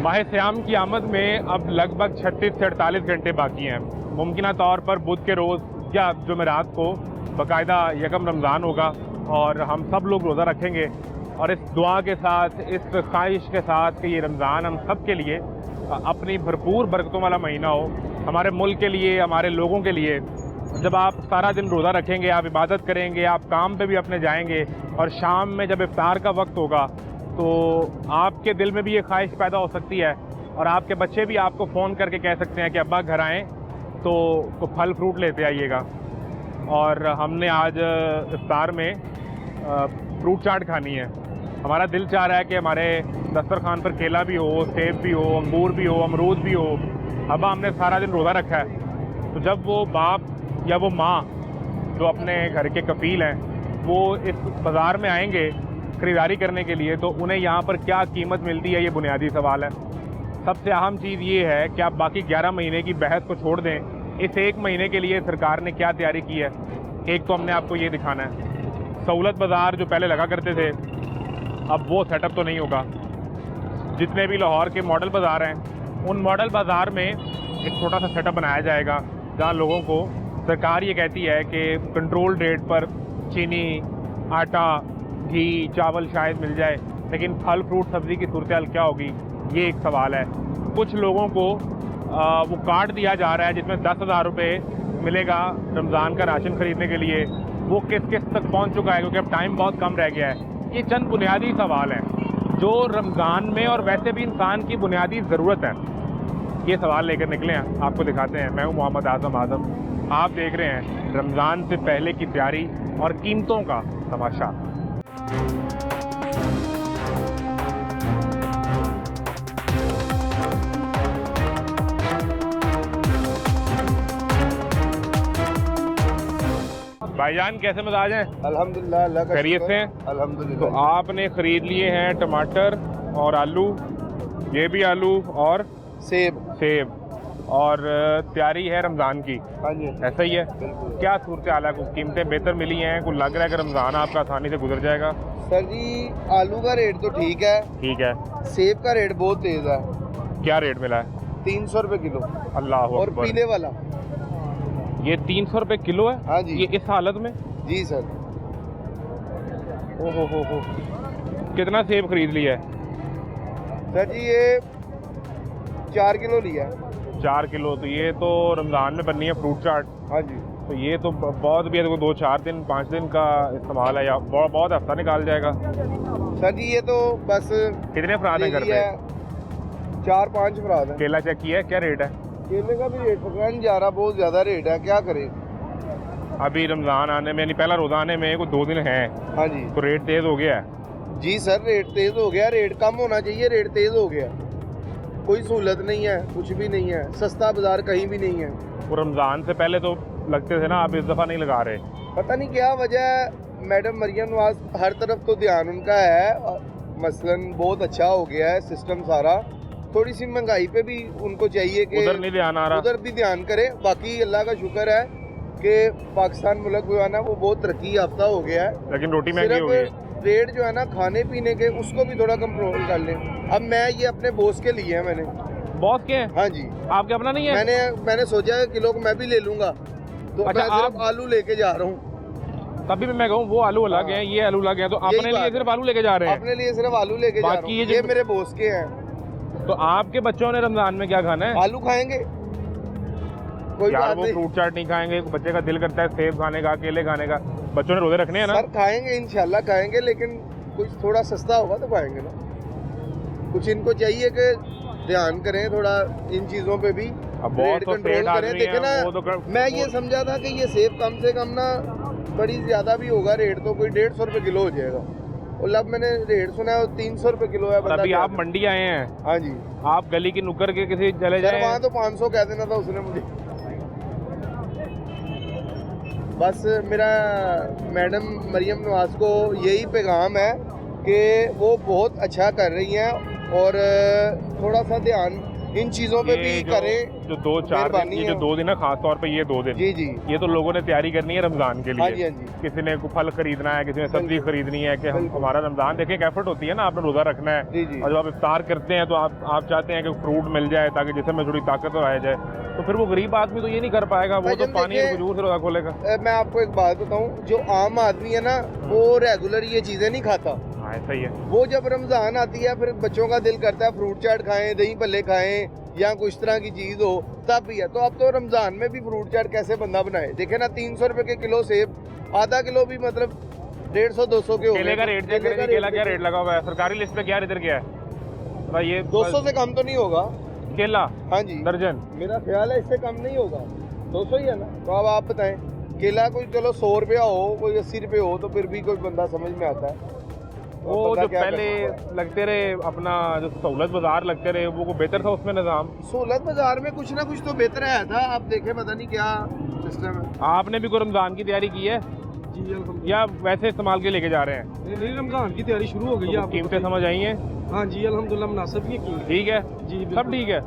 माह सियाम की आमद में अब लगभग 36 से 48 घंटे बाकी हैं। मुमकिन तौर पर बुध के रोज़ या जुमेरात को बाकायदा यकम रमज़ान होगा और हम सब लोग रोज़ा रखेंगे। और इस दुआ के साथ, इस ख्वाहिश के साथ कि ये रमज़ान हम सब के लिए अपनी भरपूर बरकतों वाला महीना हो, हमारे मुल्क के लिए, हमारे लोगों के लिए। जब आप सारा दिन रोज़ा रखेंगे, आप इबादत करेंगे, आप काम पे भी अपने जाएंगे और शाम में जब इफ्तार का वक्त होगा तो आपके दिल में भी ये ख्वाहिश पैदा हो सकती है और आपके बच्चे भी आपको फ़ोन करके कह सकते हैं कि अब्बा घर आएँ तो फल फ्रूट लेते आइएगा। और हमने आज इफ्तार में फ्रूट चाट खानी है। हमारा दिल चाह रहा है कि हमारे दस्तरखान पर केला भी हो, सेब भी हो, अंगूर भी हो, अमरूद भी हो। अब हमने सारा दिन रोज़ा रखा है, तो जब वो बाप या वो माँ जो अपने घर के कफील हैं वो इस बाज़ार में आएंगे ख़रीदारी करने के लिए, तो उन्हें यहाँ पर क्या कीमत मिलती है, ये बुनियादी सवाल है। सबसे अहम चीज़ ये है कि आप बाकी 11 महीने की बहस को छोड़ दें। इस एक महीने के लिए सरकार ने क्या तैयारी की है, एक तो हमने आपको ये दिखाना है। सहूलत बाज़ार जो पहले लगा करते थे, अब वो सेटअप तो नहीं होगा। जितने भी लाहौर के मॉडल बाज़ार हैं, उन मॉडल बाज़ार में एक छोटा सा सेटअप बनाया जाएगा जहाँ लोगों को सरकार ये कहती है कि कंट्रोल रेट पर चीनी, आटा, घी, चावल शायद मिल जाए, लेकिन फल फ्रूट सब्ज़ी की सूरत क्या होगी, ये एक सवाल है। कुछ लोगों को वो कार्ड दिया जा रहा है जिसमें 10,000 रुपये मिलेगा रमज़ान का राशन ख़रीदने के लिए। वो किस किस तक पहुंच चुका है, क्योंकि अब टाइम बहुत कम रह गया है। ये चंद बुनियादी सवाल हैं जो रमज़ान में और वैसे भी इंसान की बुनियादी ज़रूरत है। ये सवाल लेकर निकले हैं, आपको दिखाते हैं। मैं हूँ मोहम्मद आज़म। आप देख रहे हैं रमज़ान से पहले की तैयारी और कीमतों का तमाशा। भाईजान कैसे मिजाज हैं? अल्हम्दुलिल्लाह, अल्लाह का खैरियत से हैं? अल्हम्दुलिल्लाह। तो आपने ख़रीद लिए हैं टमाटर और आलू, ये भी आलू और सेब और तैयारी है रमज़ान की। हाँ जी, ऐसा ही है। बिल्कुल। क्या सूरत हाल है? कुछ कीमतें बेहतर मिली हैं? कुछ लग रहा है कि रमज़ान आपका आसानी से गुजर जाएगा? सर जी, आलू का रेट तो ठीक है, ठीक है। सेब का रेट बहुत तेज है। क्या रेट मिला है? 300 रुपए किलो। अल्लाह और अकबर। पीले वाला ये 300 रुपये किलो है? हाँ जी। ये इस हालत में? जी सर। ओहो हो। कितना सेब खरीद लिया है? सर जी ये 4 किलो लिया है। 4 किलो। तो ये तो रमज़ान में बननी है फ्रूट चाट। हाँ जी। तो ये तो बहुत भी है, तो 2-4 दिन 5 दिन का इस्तेमाल है या बहुत हफ्ता निकाल जाएगा? सर जी ये तो बस कितने अफराद हैं घर पे? 4-5 अफराद हैं। केला चेक किया है, क्या रेट है? केले का भी रेट पकड़ा नहीं जा रहा, बहुत ज़्यादा रेट है, क्या करें। अभी रमज़ान आने में, यानी पहला रोज़ा आने में कोई 2 दिन है, हाँ जी। तो रेट तेज़ हो गया है? जी सर, रेट तेज़ हो गया, रेट कम होना चाहिए, रेट तेज़ हो गया। कोई सहूलत नहीं है, कुछ भी नहीं है, सस्ता बाजार कहीं भी नहीं है। वो रमज़ान से पहले तो लगते थे ना, आप इस दफ़ा नहीं लगा रहे? पता नहीं क्या वजह है। मैडम मरियम नवाज, हर तरफ तो ध्यान उनका है, मसलन बहुत अच्छा हो गया है सिस्टम सारा। थोड़ी सी महंगाई पे भी उनको चाहिए कि उधर नहीं ध्यान आ रहा? उधर भी ध्यान करे। बाकी अल्लाह का शुक्र है कि पाकिस्तान मुल्क जो है ना वो बहुत तरक्की याफ्ता हो गया है। लेकिन रोटी महंगी हो गई है। सिर्फ रेट जो है ना खाने पीने के, उसको भी थोड़ा कंट्रोल कर लें। अब मैं ये अपने बॉस के लिए है, मैंने। बॉस के हैं? हाँ जी। आपके अपना नहीं है? मैंने सोचा है किलो को मैं भी ले लूंगा, तो अच्छा, मैं सिर्फ आलू लेके जा रहा हूँ। तभी मैं कहूँ वो आलू अलग हैं, ये आलू अलग हैं, तो अपने लिए सिर्फ आलू लेके जा रहे हैं? अपने लिए सिर्फ आलू लेके जा रहा हूँ। ये मेरे बॉस के हैं। तो आपके बच्चों ने रमज़ान में क्या खाना है? आलू खाएंगे, कोई यार बात वो नहीं। फ्रूट चाट नहीं खाएंगे, बच्चे का दिल करता है सेब खाने का, केले खाने का। बच्चों ने रोजे रखने हैं ना? सर खाएंगे, इंशाल्लाह खाएंगे, लेकिन कुछ थोड़ा सस्ता होगा तो खाएंगे ना। कुछ इनको चाहिए कि ध्यान करें थोड़ा इन चीज़ों पे भी, रेट कंट्रोल करें। देखे ना, मैं ये समझा था कि ये सेब कम से कम ना बड़ी ज़्यादा भी होगा रेट, तो कोई 150 रुपये किलो हो जाएगा। और अब मैंने रेट सुना है 300 रुपये किलो है। अभी आप मंडी आए हैं? हाँ जी। आप गली की नुक्कड़ के किसी चले जाए? वहाँ तो 500 कह देना था उसने मुझे। बस मेरा मैडम मरियम नवाज को यही पैगाम है कि वो बहुत अच्छा कर रही हैं और थोड़ा सा ध्यान इन चीजों पे भी करें। जो 2-4 दिन, ये जो 2 दिन है, खास तौर पे ये 2 दिन, जी जी, ये तो लोगों ने तैयारी करनी है रमजान के लिए। हाँ जी, हाँ जी। किसी ने फल खरीदना है, किसी ने सब्जी खरीदनी है कि हम हमारा रमजान देखें, एक एफर्ट होती है ना, आपने रोजा रखना है। जी जी। और जब आप इफ्तार करते हैं तो आप चाहते हैं कि फ्रूट मिल जाए ताकि जिसमें थोड़ी ताकत आ जाए, तो फिर वो गरीब आदमी तो ये नहीं कर पाएगा, वो तो पानी और खजूर से रोजा खोलेगा। मैं आपको एक बात बताऊं, जो आम आदमी है ना वो रेगुलर ये चीजें नहीं खाता। हाँ सही है। वो जब रमजान आती है फिर बच्चों का दिल करता है फ्रूट चाट खाएं, दही भल्ले खाएं या कुछ तरह की चीज हो, तब भी है। तो अब तो रमजान में भी फ्रूट चाट कैसे बंदा बनाए, देखे ना 300 रुपए के किलो सेब, आधा किलो भी मतलब 150-200 के हो। केले का रेट चेक करें, केला क्या रेट लगा हुआ है सरकारी लिस्ट पे, क्या इधर क्या है ये 200 से कम तो नहीं होगा केला? हाँ जी, दर्जन मेरा ख्याल है इससे कम नहीं होगा, 200 ही है ना। तो अब आप बताएं, केला कोई चलो 100 रुपया हो, कोई 80 रुपये हो, तो फिर भी कोई बंदा समझ में आता है। वो जो पहले लगते रहे अपना जो सहूलत बाजार लगते रहे, वो बेहतर था उसमें निज़ाम। सहूलत बाजार में कुछ ना कुछ तो बेहतर आया था, आप देखें पता नहीं क्या सिस्टम है। आपने भी कोई रमजान की तैयारी की है जी या वैसे इस्तेमाल के लेके जा रहे हैं? नहीं, रमजान की तैयारी शुरू हो गई है। तो कीमतें समझ आई हैं? हाँ जी अल्हम्दुलिल्लाह मुनासिब की कीमत ठीक है जी, सब ठीक है।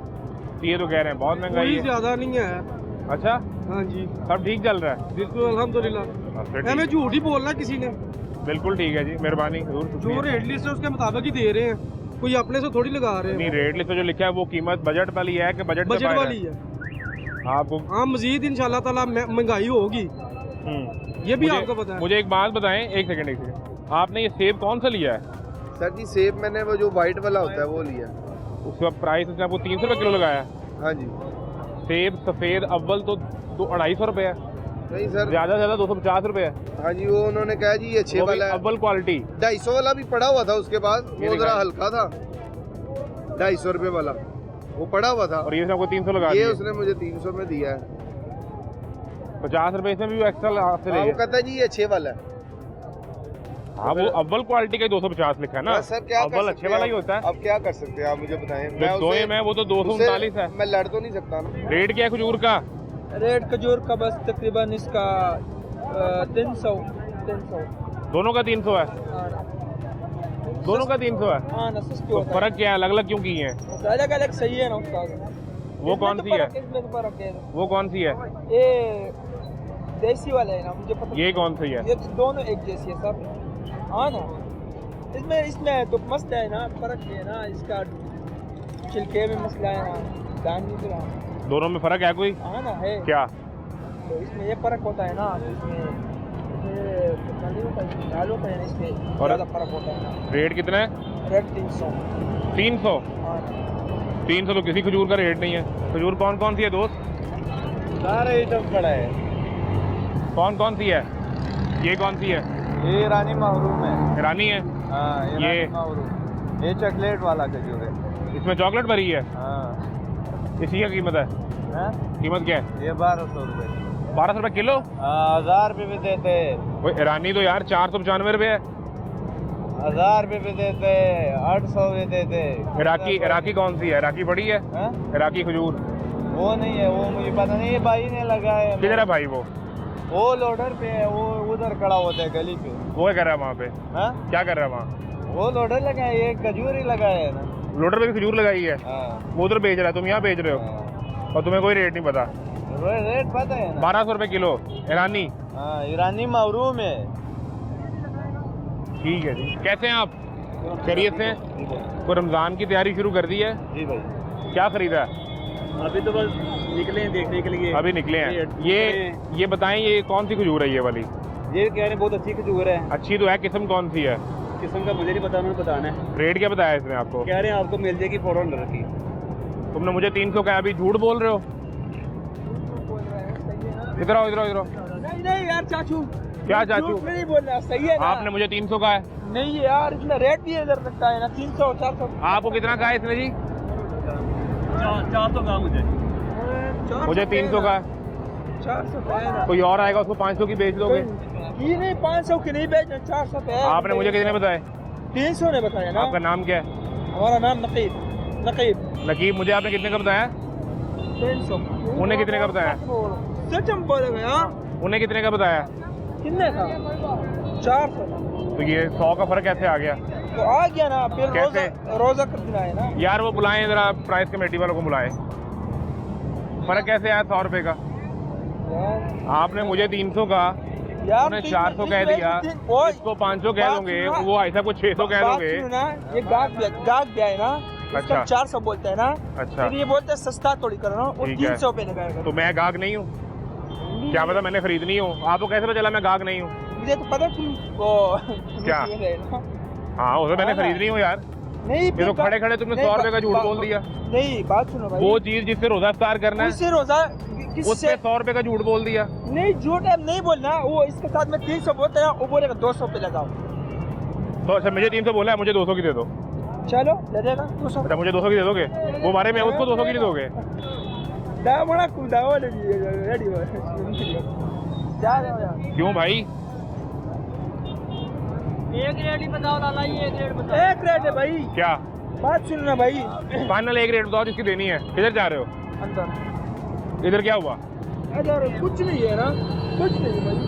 ये तो कह रहे हैं बहुत महंगाई है। ज्यादा नहीं है। अच्छा हाँ जी सब ठीक चल रहा है? बिल्कुल अल्हम्दुलिल्लाह। हमें झूठ ही बोलना किसी ने। बिल्कुल ठीक है जी, मेहरबानी। जो रेट लिस्ट है उसके मुताबिक ही दे रहे हैं, कोई अपने से थोड़ी लगा रहे हैं। नहीं, रेट लिस्ट जो लिखा है वो कीमत बजट वाली है कि बजट वाली है आपको? हाँ, मजीद इंशाल्लाह ताला महंगाई होगी, ये भी आपको पता है। मुझे एक बात बताएं, एक सेकंड, आपने ये सेब कौन सा लिया है? सर जी सेब मैंने वो जो व्हाइट वाला होता है वो लिया। उसका प्राइस उसने आपको 300 रुपये किलो लगाया? हाँ जी। सेब सफ़ेद अव्वल तो 250 रुपये है। नहीं सर, ज़्यादा से ज़्यादा 250 रुपये है। हाँ जी, वो उन्होंने कहा जी ये अच्छे वाला है, अव्वल क्वालिटी। 250 वाला भी पड़ा हुआ था उसके पास, वो जरा हल्का था, 250 रुपये वाला वो पड़ा हुआ था। और ये आपको 300 लगा ये उसने मुझे 300 में दिया है। 50 रुपये इसमें भी एक्स्ट्रा आपसे ले। वो कहता है जी ये अच्छे वाला है। हाँ, वो अव्वल क्वालिटी का 250 लिखा है ना सर, क्या अव्वल अच्छे वाला ही होता है। अब क्या कर सकते हैं आप मुझे बताएं। मैं वो तो 239 है। मैं लड़ तो नहीं सकता ना। रेट क्या है खजूर का? रेट खजूर का बस तकरीबन इसका 300। दोनों का 300 है? दोनों का 300 है? हाँ ना, सस्ती तो होता है। फर्क क्या है, अलग अलग क्यों किए हैं? अलग अलग सही है ना उसका। वो कौन सी है? इसमें तो फर्क है। वो कौन सी है? ये देसी वाला है ना, मुझे पता। ये कौन सी है? ये दोनों एक जैसी है सब। हाँ ना, इसमें तो मसला है ना, फर्क है ना, इसका छिलके में मसला है ना, दान नहीं रहा। दोनों में फर्क है कोई? हाँ ना है। क्या? तो इसमें ये फर्क होता है ना, इसमें दालों का है ना, इसमें और ज़्यादा फर्क होता है ना। रेट कितना है? रेट 300। 300? हाँ, 300 तो किसी खजूर का रेट नहीं है। खजूर कौन कौन सी है दोस्त? सारा आइटम पड़ा है। कौन कौन सी है? ये कौन सी है? ये ईरानी महरूम है। ईरानी है? हाँ, ये महरूम। ये चॉकलेट वाला खजूर है। इसमें चॉकलेट भरी है? हाँ। इसी का कीमत है? कीमत क्या है? ये 1200 रुपये। 1200 रुपये किलो? 1000 रुपये भी देते हैं। वो ईरानी तो यार 495 रुपये है। 1000 रुपये भी देते, 800 भी देते। इराकी कौन सी है? इराकी बड़ी है? इराकी खजूर वो नहीं है, वो मुझे पता नहीं, ये भाई ने लगाया। किधर है भाई? वो लोडर पे है, वो उधर खड़ा होता है गली पे। वो क्या कर रहा है वहाँ पे? हाँ? क्या कर रहा है वहाँ? वो लोडर लगाया, ये खजूर ही लगाया है ना। लोडर पे भी खजूर लगाई है? हाँ। वो उधर बेच रहा है, तुम यहाँ बेच रहे हो? हाँ। और तुम्हें कोई रेट नहीं पता? रेट पता है ना। 1200 रुपये किलो ईरानी? हाँ, ईरानी महरूम है। ठीक है जी। कैसे हैं आप? खैरियत से हैं? कोई रमज़ान की तैयारी शुरू कर दी है? जी भाई। क्या खरीदा है? अभी तो बस निकले हैं देखने के लिए। अभी निकले हैं। ये बताएं, ये कौन सी खजूर है ये वाली? ये कह रहे हैं बहुत अच्छी खजूर है। अच्छी तो है, किस्म कौन सी है? किस्म का मुझे नहीं पता, उन्होंने बताना है। रेट क्या बताया इसने आपको? कह रहे हैं आपको मिल जाएगी फौरन रखी। तुमने मुझे 300 का, अभी झूठ बोल रहे हो। इधर आओ, इधर आओ, इधर आओ। नहीं यार चाचू, क्या चाचू? नहीं बोलना, सही है ना। आपने मुझे 300 का है। नहीं यार, इसमें रेट भी इधर रखता है ना, 300 400। आपको कितना का है इसने जी? 400 का मुझे 300 का है। 400 का है ना। कोई और आएगा उसको 500 की बेच दोगे? ये नहीं, 500 की नहीं बेचना, 400 पे है। आपने मुझे कितने बताए? 300 ने बताया ना। आपका नाम क्या है? हमारा नाम नकीब। नकीब। मुझे आपने कितने का बताया? 300। उन्हें कितने का बताया? सच हम बोलेंगे। हाँ, उन्हें कितने का बताया? कितने का? 400। तो ये 100 का फर्क कैसे आ गया? तो आ गया ना, फिर कैसे? रोजा कर देना है ना यार वो बुलाएं जरा, प्राइस कमेटी वालों को बुलाएं। फर्क कैसे आया 100 रुपए का? यार। आपने मुझे 300 का, यार उन्हें 400 कह दिया, इसको 500 कह दोगे, वो ऐसा कुछ 600 कह दोगे। ना ये गाहक भी है ना, अच्छा। 400 बोलते हैं ना, अच्छा, फिर ये बोलते हैं सस्ता थोड़ी करो ना, वो ठीक है। 300 पे लगाएगा। तो मैं गाहक नहीं हूँ? क्या पता मैंने खरीदनी हो, आपको कैसे पता चला मैं गाहक नहीं हूँ? मुझे तो पता तुम वो क्या? हाँ उसे मैंने खरीदनी हो यार। नहीं ये तो खड़े खड़े तुमने 100 रुपए का झूठ बोल दिया। नहीं बात सुनो भाई, वो चीज जिससे रोजा इफ्तार करना है उससे रोजा उससे किससे 100 रुपए का झूठ बोल दिया। नहीं, झूठ है नहीं बोलना, वो इसके साथ में 300 बोलते हैं, वो बोलेगा 200 पे लगाओ। तो अच्छा मुझे 300 बोला है, मुझे 200 की दे दो। चलो ले देगा 200। अच्छा मुझे 200 की दे दोगे? वो मारे में उसको 200 की नहीं दोगे? बड़ा कुदाओ रेडी हो जा रहे हो यार। क्यों भाई? एक रेट ही बताओ लाला, ये एक रेट बताओ। एक रेट है भाई। क्या बात सुनना भाई, फाइनल एक रेट बताओ जिसकी देनी है। किधर जा रहे हो? अंदर। इधर क्या हुआ? इधर कुछ नहीं है ना, कुछ नहीं भाई,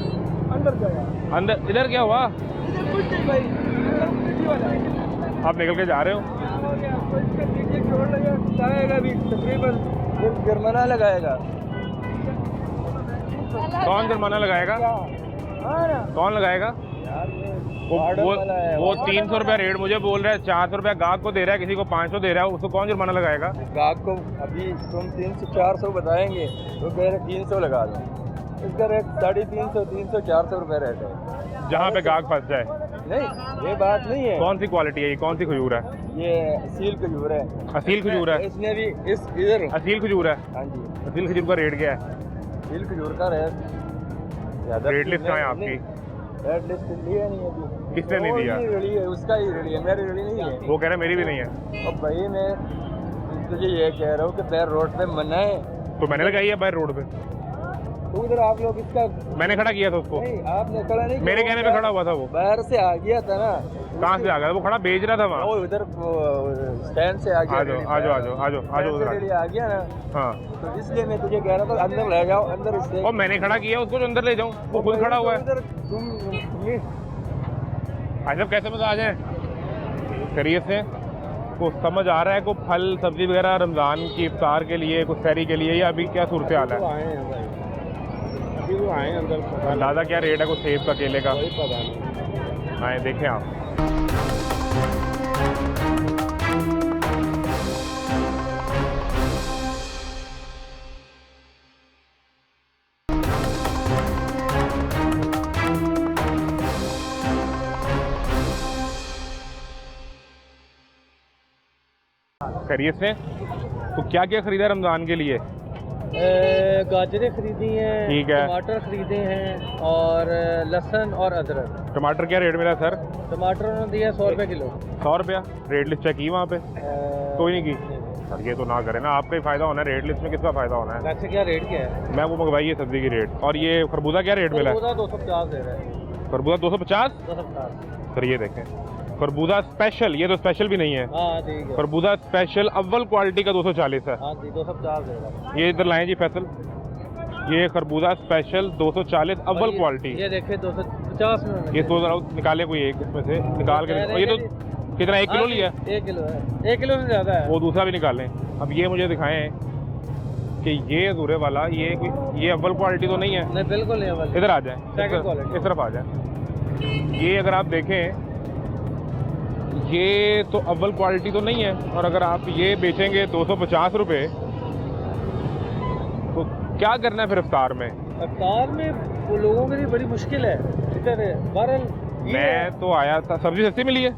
अंदर गया। अंदर इधर क्या हुआ? इधर कुछ नहीं भाई, अंदर वीडियो वाला है। आप निकल के जा रहे हो? लगाएगा भी तकरीबन, जुर्माना लगाएगा। कौन जुर्माना लगाएगा? हाँ ना कौन लगाएगा? वो 300 रुपया रेट मुझे बोल रहा है, 400 रुपया गाहक को दे रहा है, किसी को 500 दे रहा है, उसको कौन जुर्माना लगाएगा? गाहक को अभी तुम 300-400 बताएंगे तो कह रहे 300 लगा दो, इसका रेट 350, 300, 400 रुपये रेट है। जहाँ पे गाहक फंस जाए। नहीं ये बात नहीं है। कौन सी क्वालिटी है ये? कौन सी खजूर है? ये असील खजूर है। असील खजूर है? इसमें भी इस इधर असील खजूर है? हाँ जी, असील खजूर का रेट क्या है? असील खजूर का रेट ज़्यादा। रेट लिस्ट कहाँ है आपकी? रेट लिस्ट लिया नहीं अभी। किसने नहीं दिया? रेडी है, उसका ही रेडी है, मेरी रेडी नहीं है। वो कह रहे मेरी भी नहीं है। अब भाई मैं तुझे ये कह रहा हूँ कि पैर रोड पे मना है, तो मैंने लगाई है बाहर रोड पे, तो उधर आप लोग इसका मैंने खड़ा किया था उसको। नहीं, आपने खड़ा नहीं, मेरे कहने पे खड़ा हुआ था वो। बाहर से आ गया था ना। कहाँ से आ गया? वो खड़ा बेच रहा था वहाँ। वो उधर स्टैंड से आ गया। आ जाओ आ जाओ आ जाओ आ जाओ आ जाओ उधर आ गया ना, हाँ। तो इसलिए मैं तुझे कह रहा था अंदर ले जाओ, अंदर इससे। और मैंने खड़ा किया उसको, जो अंदर ले जाऊँ, वो खुद खड़ा हुआ है। उधर तुम आज कैसे मजा आ जाए खैरियत से? को समझ आ रहा है को फल सब्जी वगैरह रमज़ान की इफ्तार के लिए, कुछ सैरी के लिए, या अभी क्या सूरत हाल है? आए हैं भाई, अभी वो आए हैं अंदर। अंदाज़ा क्या रेट है कुछ सेब का, केले का? कोई पता नहीं। आए देखें आप। खैरियत से? तो क्या क्या खरीदा है रमज़ान के लिए? गाजरें खरीदी हैं, ठीक है। टमाटर खरीदे हैं, और लहसुन और अदरक। टमाटर क्या रेट मिला सर? टमाटर उन्होंने दिया 100 रुपये किलो। 100 रुपया? रेट लिस्ट चेक की वहाँ पे? कोई नहीं की? सर ये तो ना करें ना, आपका ही फायदा होना है, रेट लिस्ट में किसका फायदा होना है? वैसे क्या रेट क्या है? मैं वो मंगवाई है सब्जी की रेट। और ये खरबूजा क्या रेट मिला है? 250 दे रहा है। खरबूजा 250? 250। सर ये देखें, खरबूजा स्पेशल, ये तो स्पेशल भी नहीं है, हाँ ठीक है। खरबूजा स्पेशल अव्वल क्वालिटी का 240 है। हाँ जी 250 दे रहा है। ये इधर लाएं जी फैसल, ये खरबूजा स्पेशल 240 अव्वल क्वालिटी। ये देखे 250 में। ये तो जरा निकाले कोई एक इसमें से निकाल के, ये तो कितना 1 किलो लिया? 1 किलो है, 1 किलो से ज़्यादा है। वो दूसरा भी निकालें। अब ये मुझे दिखाएं कि ये अधूरे वाला, ये अव्वल क्वालिटी तो नहीं है? नहीं बिल्कुल नहीं अव्वल। इधर आ जाए, सेकंड क्वालिटी। इस तरफ आ जाए। ये अगर आप देखें, ये तो अव्वल क्वालिटी तो नहीं है, और अगर आप ये बेचेंगे 250 रुपये, तो क्या करना है फिर इफ्तार में? इफ्तार में वो लोगों के लिए बड़ी मुश्किल है इधर। बहरहाल मैं तो आया था, सब्जी सस्ती मिली है?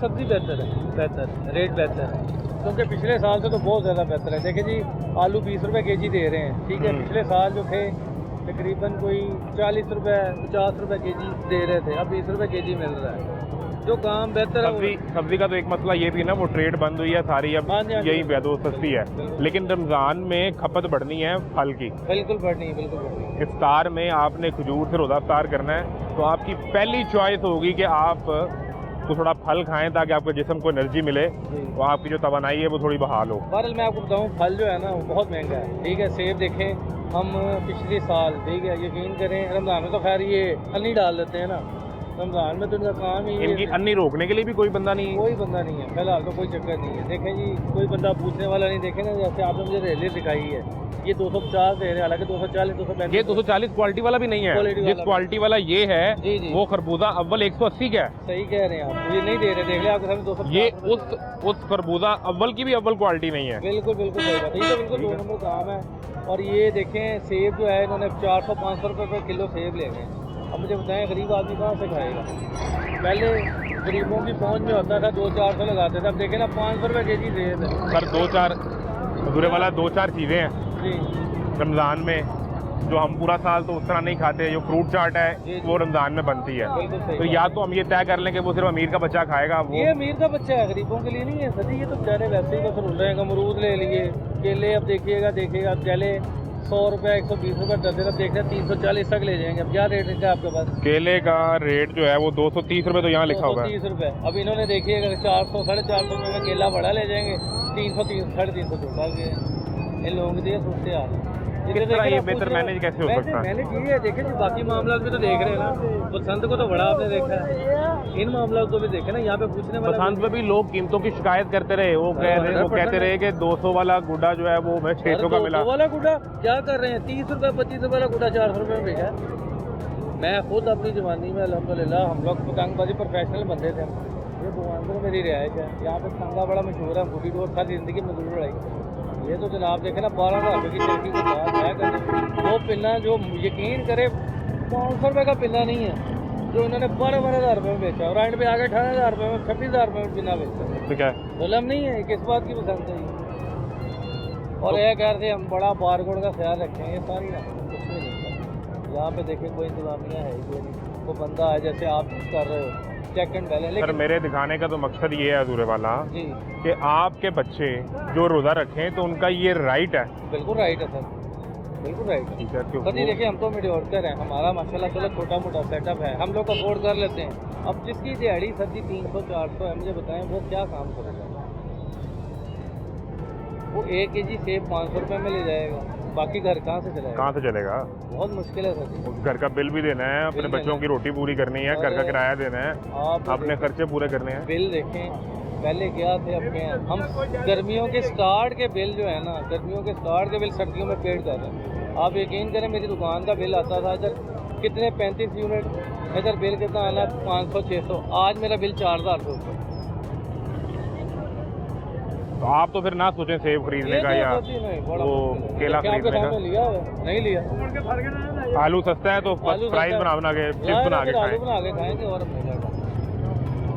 सब्जी बेहतर है, बेहतर रेट बेहतर है, क्योंकि पिछले साल से तो बहुत ज़्यादा बेहतर है। देखिए जी, आलू 20 रुपये केजी दे रहे हैं, ठीक है। पिछले साल जो थे तकरीबन कोई 40 रुपये 50 रुपये केजी दे रहे थे, अब 20 रुपये केजी मिल रहा है। जो काम बेहतर है सब्जी का तो एक मसला ये भी ना, वो ट्रेड बंद हुई है सारी, अब यही बेदो सस्ती है। लेकिन रमज़ान में खपत बढ़नी है फल की, बिल्कुल बढ़नी है, बिल्कुल बढ़नी है। इफ्तार में आपने खजूर से रोज़ा इफ्तार करना है, तो आपकी पहली चॉइस होगी कि आप तो थोड़ा फल खाएं ताकि आपके जिस्म को एनर्जी मिले, तो आपकी जो तवानाई है वो थोड़ी बहाल हो। बहरहाल मैं आपको बताऊँ, फल जो है ना वो बहुत महंगा है, ठीक है। सेब देखें हम पिछले साल, ठीक है, यकीन करें, रमज़ान में तो खैर ये हनी डाल देते हैं ना, रमजान में तो इनका काम ही इनकी है। अन्नी रोकने के लिए भी कोई बंदा नहीं है? कोई बंदा नहीं है फिलहाल तो, कोई चक्कर नहीं है। देखें जी, कोई बंदा पूछने वाला नहीं। देखें ना, जैसे आपने मुझे रेली दिखाई है, ये 250 दे रहे हैं, हालांकि 240 235। ये 240 क्वालिटी वाला भी नहीं है। क्वालिटी जिस वाला क्वालिटी वाला ये है जी जी, वो खरबूजा अव्वल 180 का है। सही कह रहे हैं आप, ये नहीं दे रहे। देख ले आपके सामने 250। ये उस खरबूजा अव्वल की भी अव्वल क्वालिटी नहीं है। बिल्कुल बिल्कुल सही बात है, ये तो बिल्कुल 2 नंबर काम है। और ये देखें सेब जो है, इन्होंने 400-500 रुपये पर किलो सेब ले गए। अब मुझे बताएं, गरीब आदमी कहाँ से खाएगा? पहले गरीबों की पहुंच में होता था 200-400 लगाते थे, अब देखें ना 500 रुपये के जी सेब है। सर 2-4 हजूरे वाला 2-4 चीज़ें हैं जी रमज़ान में जो हम पूरा साल तो उस तरह नहीं खाते। जो फ्रूट चाट जी, है जी। वो रमज़ान में बनती है। बिल्कुल सही तो बात। या तो हम ये तय कर लें कि वो सिर्फ अमीर का बच्चा खाएगा। वो ये अमीर का बच्चा है, गरीबों के लिए नहीं है सर। ये तो बेचारे वैसे ही बस रुल रहे हैं। अमरूद ले लिए, केले अब देखिएगा अब केले 100 रुपये 120 रुपये दर्जन, अब देख रहे हैं 340 तक ले जाएंगे। अब क्या रेट है आपके पास? केले का रेट जो है वो 230 रुपये तो यहाँ लिखा हुआ है। 230 रुपये। अब इन्होंने देखिएगा 400 450 रुपये में केला बड़ा ले जाएंगे, 300 350 छोटा भी है। इन लोगों के लिए सोचते आ रहे हैं। किस तरह ये बेहतर मैनेज कैसे हो सकता है? मैनेज ये है, देखें जी, बाकी मामला भी तो देख रहे हैं ना। बसंत को तो बड़ा आपने देखा है, इन मामला को भी देखे ना। यहाँ पे पूछने वाला बसंत में भी लोग कीमतों की शिकायत करते रहे। वो कहते रहे कि 200 वाला गुड्डा जो है वो हमें 600 का मिला। 200 वाला गुड्डा क्या कर रहे हैं? 30 रुपये 25 रुपये वाला गुड्डा 400 रुपये में बेचा। मैं खुद अपनी जवानी में अल्हम्दुलिल्लाह, हम लोग पतंगबाजी प्रोफेशनल बंदे थे। ये भगवान में मेरी रिहाइश है, यहाँ पे पतंगा बड़ा मशहूर है। गुड्डी डोर सारी जिंदगी में जरूर उड़ाई। ये तो जनाब देखे ना 12,000 रुपये की चरखी को बात है करने। वो पिन्ना जो यकीन करे 500 रुपये का पिन्ना नहीं है, जो इन्होंने 12,000 रुपये में बेचा, और एंड पे आगे 18,000 रुपये में 26,000 रुपये में पिन्ना बेचा। ठीक है, जुल्म नहीं है, किस बात की पसंद है ये? और ये कह रहे हम बड़ा बारकोड का ख्याल रखें, ये सारी ना कुछ भी नहीं करते। यहाँ पे देखें कोई इंतजामिया है ही नहीं। वो बंदा है जैसे आप कर रहे हो, चेक एंड बैलेंस। सर लेकिन मेरे दिखाने का तो मकसद ये है हजूरे वाला जी कि आपके बच्चे जो रोज़ा रखें तो उनका ये राइट है। बिल्कुल राइट है सर, बिल्कुल राइट है ठीक है, सर जी। देखिए हम तो मीडियोटर हैं, हमारा माशाल्लाह चलो छोटा मोटा सेटअप है, हम लोग अफोर्ड कर लेते हैं। अब जिसकी दिहाड़ी सर जी 300-400 है, मुझे बताएं वो क्या काम करेगा? वो 1 kg सेब 500 रुपये में ले जाएगा, बाकी घर कहाँ से चलेगा? कहाँ से चलेगा? बहुत मुश्किल है सर जी। घर का बिल भी देना है, अपने बिल बच्चों देना की रोटी पूरी करनी है, घर का किराया देना है, आप अपने खर्चे पूरे करने हैं। बिल देखें, पहले क्या थे अपने हम गर्मियों के स्टार्ट के बिल जो है ना, गर्मियों के स्टार्ट के बिल सर्दियों में पेड कर रहे हैं। आप यकीन करें, मेरी दुकान का बिल आता था इधर कितने 35 यूनिट, इधर बिल कितना आना 500-600, आज मेरा बिल 4,000 रुपये। तो आप तो फिर ना सोचें सेब खरीदने का या वो केला खरीदने का। लिया नहीं लिया, आलू सस्ता है तो फ्राइज बना के चिप्स बना के आलू खाएं। बना के खाएंगे और अपने घर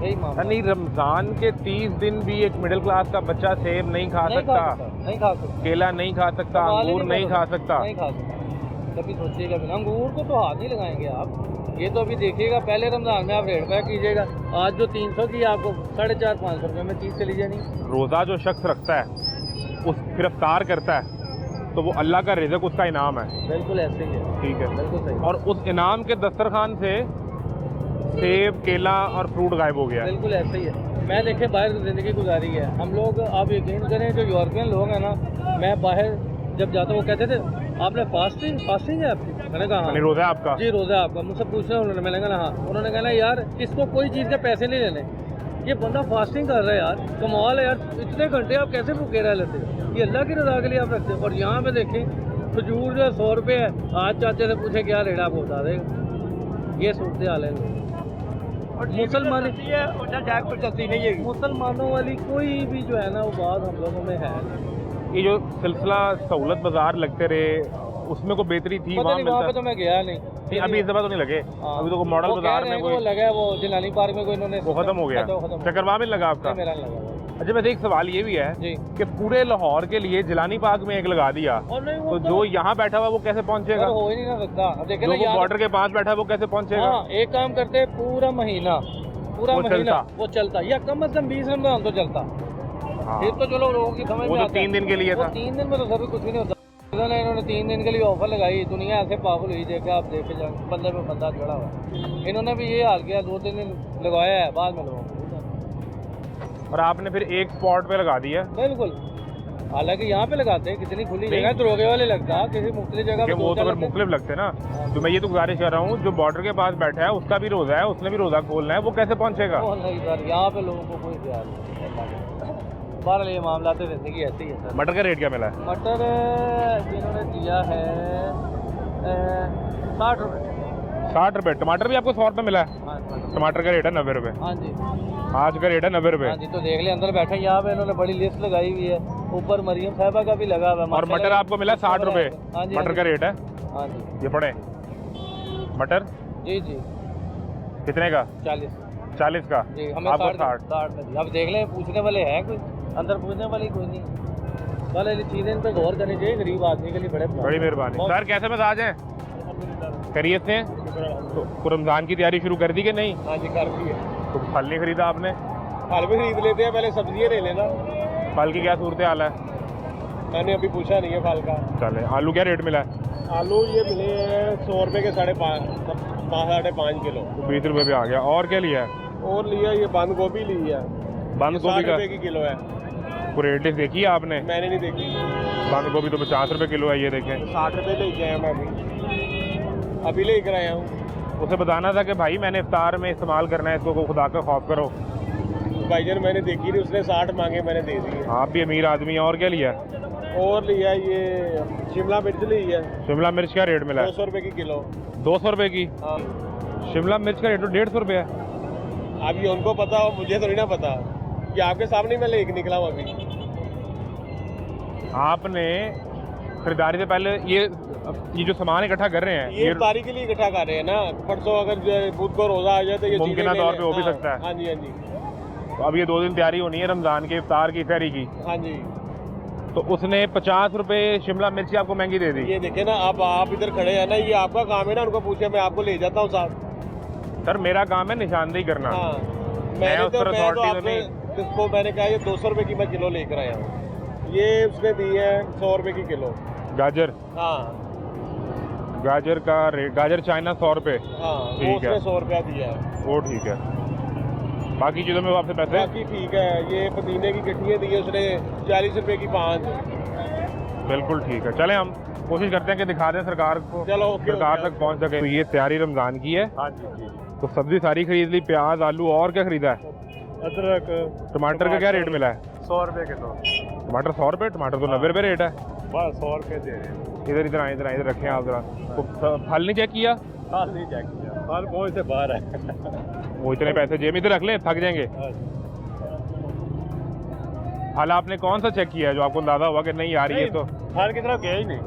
यही मामला। नहीं, रमजान के 30 दिन भी एक मिडिल क्लास का बच्चा सेब नहीं खा सकता, नहीं खा सकता, केला नहीं खा सकता, अंगूर नहीं खा सकता। नहीं खा सकता। कभी सोचिएगा बिना अंगूर को तो हाथ नहीं लगाएंगे आप। ये तो अभी देखिएगा, पहले रमजान में आप रेट पैक कीजिएगा, आज जो 300 की आपको 450-500 रुपये में चीज़ चली जानी। रोज़ा जो शख्स रखता है, उस गिरफ्तार करता है, तो वो अल्लाह का रिज़्क उसका इनाम है। बिल्कुल ऐसे ही है, ठीक है, बिल्कुल सही। और उस इनाम के दस्तरखान से सेब, केला और फ्रूट गायब हो गया। बिल्कुल ऐसे ही है। मैं देखे बाहर ज़िंदगी गुजारी है हम लोग। आप यकीन करें, जो यूरोपियन लोग हैं ना, मैं बाहर जब जाता हूँ वो कहते थे आपने फास्टिंग है आपकी? मैंने कहा हाँ। रोज़ा है आपका? जी रोज़ा है आपका। मुझसे पूछना उन्होंने, मैंने कहा हाँ। उन्होंने कहना यार इसको कोई चीज़ के पैसे नहीं लेने, ये बंदा फास्टिंग कर रहा है यार, कमाल है यार, इतने घंटे आप कैसे भूखे रह लेते हो? ये अल्लाह की रज़ा के लिए आप रखते हो। और यहाँ पे देखें खजूर जो है 100 रुपये है, आज चाचे से पूछे क्या रेट आप बता देगा। ये सूरत हाल है। मुसलमानों वाली कोई भी जो है ना वो बात हम लोगों में है। ये जो सिलसिला सहूलत बाजार लगते रहे, उसमें कोई बेहतरी थी? पता नहीं, वहाँ पे तो मैं गया नहीं। अभी इस दफा तो नहीं लगे। हाँ। अभी तो मॉडल बाजार में वो लगा है, वो जिलानी पार्क में कोई इन्होंने वो खत्म हो गया। चकरवा में लगा आपका? मेरा लगा। अच्छा, वैसे एक सवाल ये भी है जी कि पूरे लाहौर के लिए जिलानी पार्क में एक लगा दिया, और नहीं तो जो यहाँ बैठा हुआ वो कैसे पहुँचेगा? हो ही नहीं ना सकता। अब देखे जो ना वो बॉर्डर के पास बैठा है वो कैसे पहुँचेगा? हाँ, एक काम करते पूरा महीना वो चलता, या कम से कम 20 रमजान तो चलता। हाँ। फिर तो चलो लोगों की समझ वो में तो आता 3 दिन के लिए था। 3 दिन में तो सभी कुछ भी नहीं होता। इन्होंने 3 दिन के लिए ऑफर लगाई, दुनिया ऐसे पागल हुई। देखा आप, देखे जाए बंदे पे बंदा चढ़ा हुआ। इन्होंने भी ये हाल किया, 2-3 दिन लगाया है, बाद में लोगों। और आपने फिर एक स्पॉट पे लगा दिया। बिल्कुल हालांकि यहाँ पे लगाते हैं, कितनी खुली जगह दरोगे वाले लगता है, किसी मुख्तलिफ जगह पे वो तो फिर मुख्तलिफ लगते हैं ना। तो मैं ये तो गुजारिश कर रहा हूँ, जो बॉर्डर के पास बैठा है उसका भी रोजा है, उसने भी रोजा खोलना है, वो कैसे पहुँचेगा? यहाँ पे लोगों को कोई ख्याल नहीं। बहरहाल ये मामला तो जिंदगी ऐसी है सर। मटर का रेट क्या मिला है? मटर इन्होंने दिया है 60 रुपये। 60 रुपये। टमाटर भी आपको 100 रुपये मिला है? टमाटर का रेट है 90 रुपये। हाँ जी, आज का रेट है 90 रुपये। हाँ जी। तो देख ले अंदर बैठे, यहाँ पे इन्होंने बड़ी लिस्ट लगाई हुई है, ऊपर मरियम साहिबा का भी लगा हुआ है। और मटर आपको मिला 60 रुपये। हाँ जी, मटर का रेट है। हाँ जी, ये पड़े मटर जी जी, कितने का? 40 का जी। हमें आपको 60 में दिया। अब देख लें, पूछने वाले हैं कोई? अंदर पूछने वाले कोई नहीं। वाले चीजें इन पे गौर करनी चाहिए, गरीब आदमी के लिए बड़ी मेहरबानी। सर कैसे मिजाज हैं? खैरियत से? तो रमजान की तैयारी शुरू कर दी कि नहीं? हाँ जी, कर दी है। तो फल नहीं खरीदा आपने? फल भी खरीद लेते हैं, पहले सब्जियाँ ले लेना। फल की क्या सूरत हाल है? मैंने अभी पूछा नहीं है फल का। चले। आलू क्या रेट मिला है? आलू ये मिले हैं 100 रुपये के 5.5 किलो। तो 20 रुपये पे आ गया। और क्या लिया है? और लिया ये बंद गोभी ली है, बंद गोभी का की किलो है। को रेट लिस्ट देखी है आपने? मैंने नहीं देखी। बंद गोभी तो 50 रुपये किलो है, ये देखें। 60 रुपये लेके आया मैं अभी लेकर आया हूँ। उसे बताना था कि भाई मैंने इफ्तार में इस्तेमाल करना है इसको, खुदा का खौफ करो। भाईजान मैंने देखी नहीं, उसने 60 मांगे, मैंने दे दिए। आप भी अमीर आदमी हैं। और क्या लिया? और लिया ये शिमला मिर्च ली है। शिमला मिर्च का रेट मिला है? 200 रुपये की किलो। 200 रुपये की? हाँ। शिमला मिर्च का रेट तो 150 रुपये है। अब ये उनको पता हो, मुझे थोड़ी ना पता। ये आपके सामने मैं लेके निकला हूँ अभी। आपने खरीदारी से पहले ये जो सामान इकट्ठा कर रहे हैं, ये तारीख के लिए इकट्ठा कर रहे हैं ना। परसों अगर बुध को रोजा आ जाए तो ये मुमकिन तौर पे हो भी सकता है। हाँ जी, हाँ जी। तो अब ये 2 दिन तैयारी होनी है रमजान के इफ्तार की, सहरी की। हाँ जी। तो उसने 50 रुपये शिमला मिर्ची आपको महंगी दे दी। ये देखे ना, अब आप इधर खड़े हैं ना, ये आपका काम है ना, उनको पूछे, मैं आपको ले जाता हूँ साथ। सर मेरा काम है निशानदेही करना। हाँ। मैंने कहा ये 200 रुपये की मैं किलो लेकर आया हूँ। ये उसने दी है 100 रुपये की किलो गाजर। हाँ, गाजर का रेट, गाजर चाइना 100 रुपये। हाँ, वो उसने 100 रुपया दिया है। वो ठीक है। बाकी चीज़ों में आपसे पैसे? बाकी ठीक है। ये पुदीने की गड्डियाँ दी है उसने 40 रुपये की 5। बिल्कुल ठीक है। चलें हम कोशिश करते हैं कि दिखा दें सरकार को, चलो सरकार तक पहुंच सके। तो ये तैयारी रमज़ान की है। हाँ जी। तो सब्जी सारी खरीद ली, प्याज आलू। और क्या खरीदा है? अदरक। टमाटर का क्या रेट मिला है? 100 रुपये किलो। टमाटर 100 रुपये? टमाटर तो 90 रुपये रेट है। बस 100 रुपये दे रहे हैं। इधर आए इधर रखें आप जरा। तो फल नहीं चेक किया? फल नहीं चेक किया, फल बहुत से बाहर है। वो इतने पैसे जेब में इधर रख लें, थक जाएंगे। फल आपने कौन सा चेक किया है जो आपको अंदाजा हुआ कि नहीं यार ये तो फल की तरफ गया ही नहीं?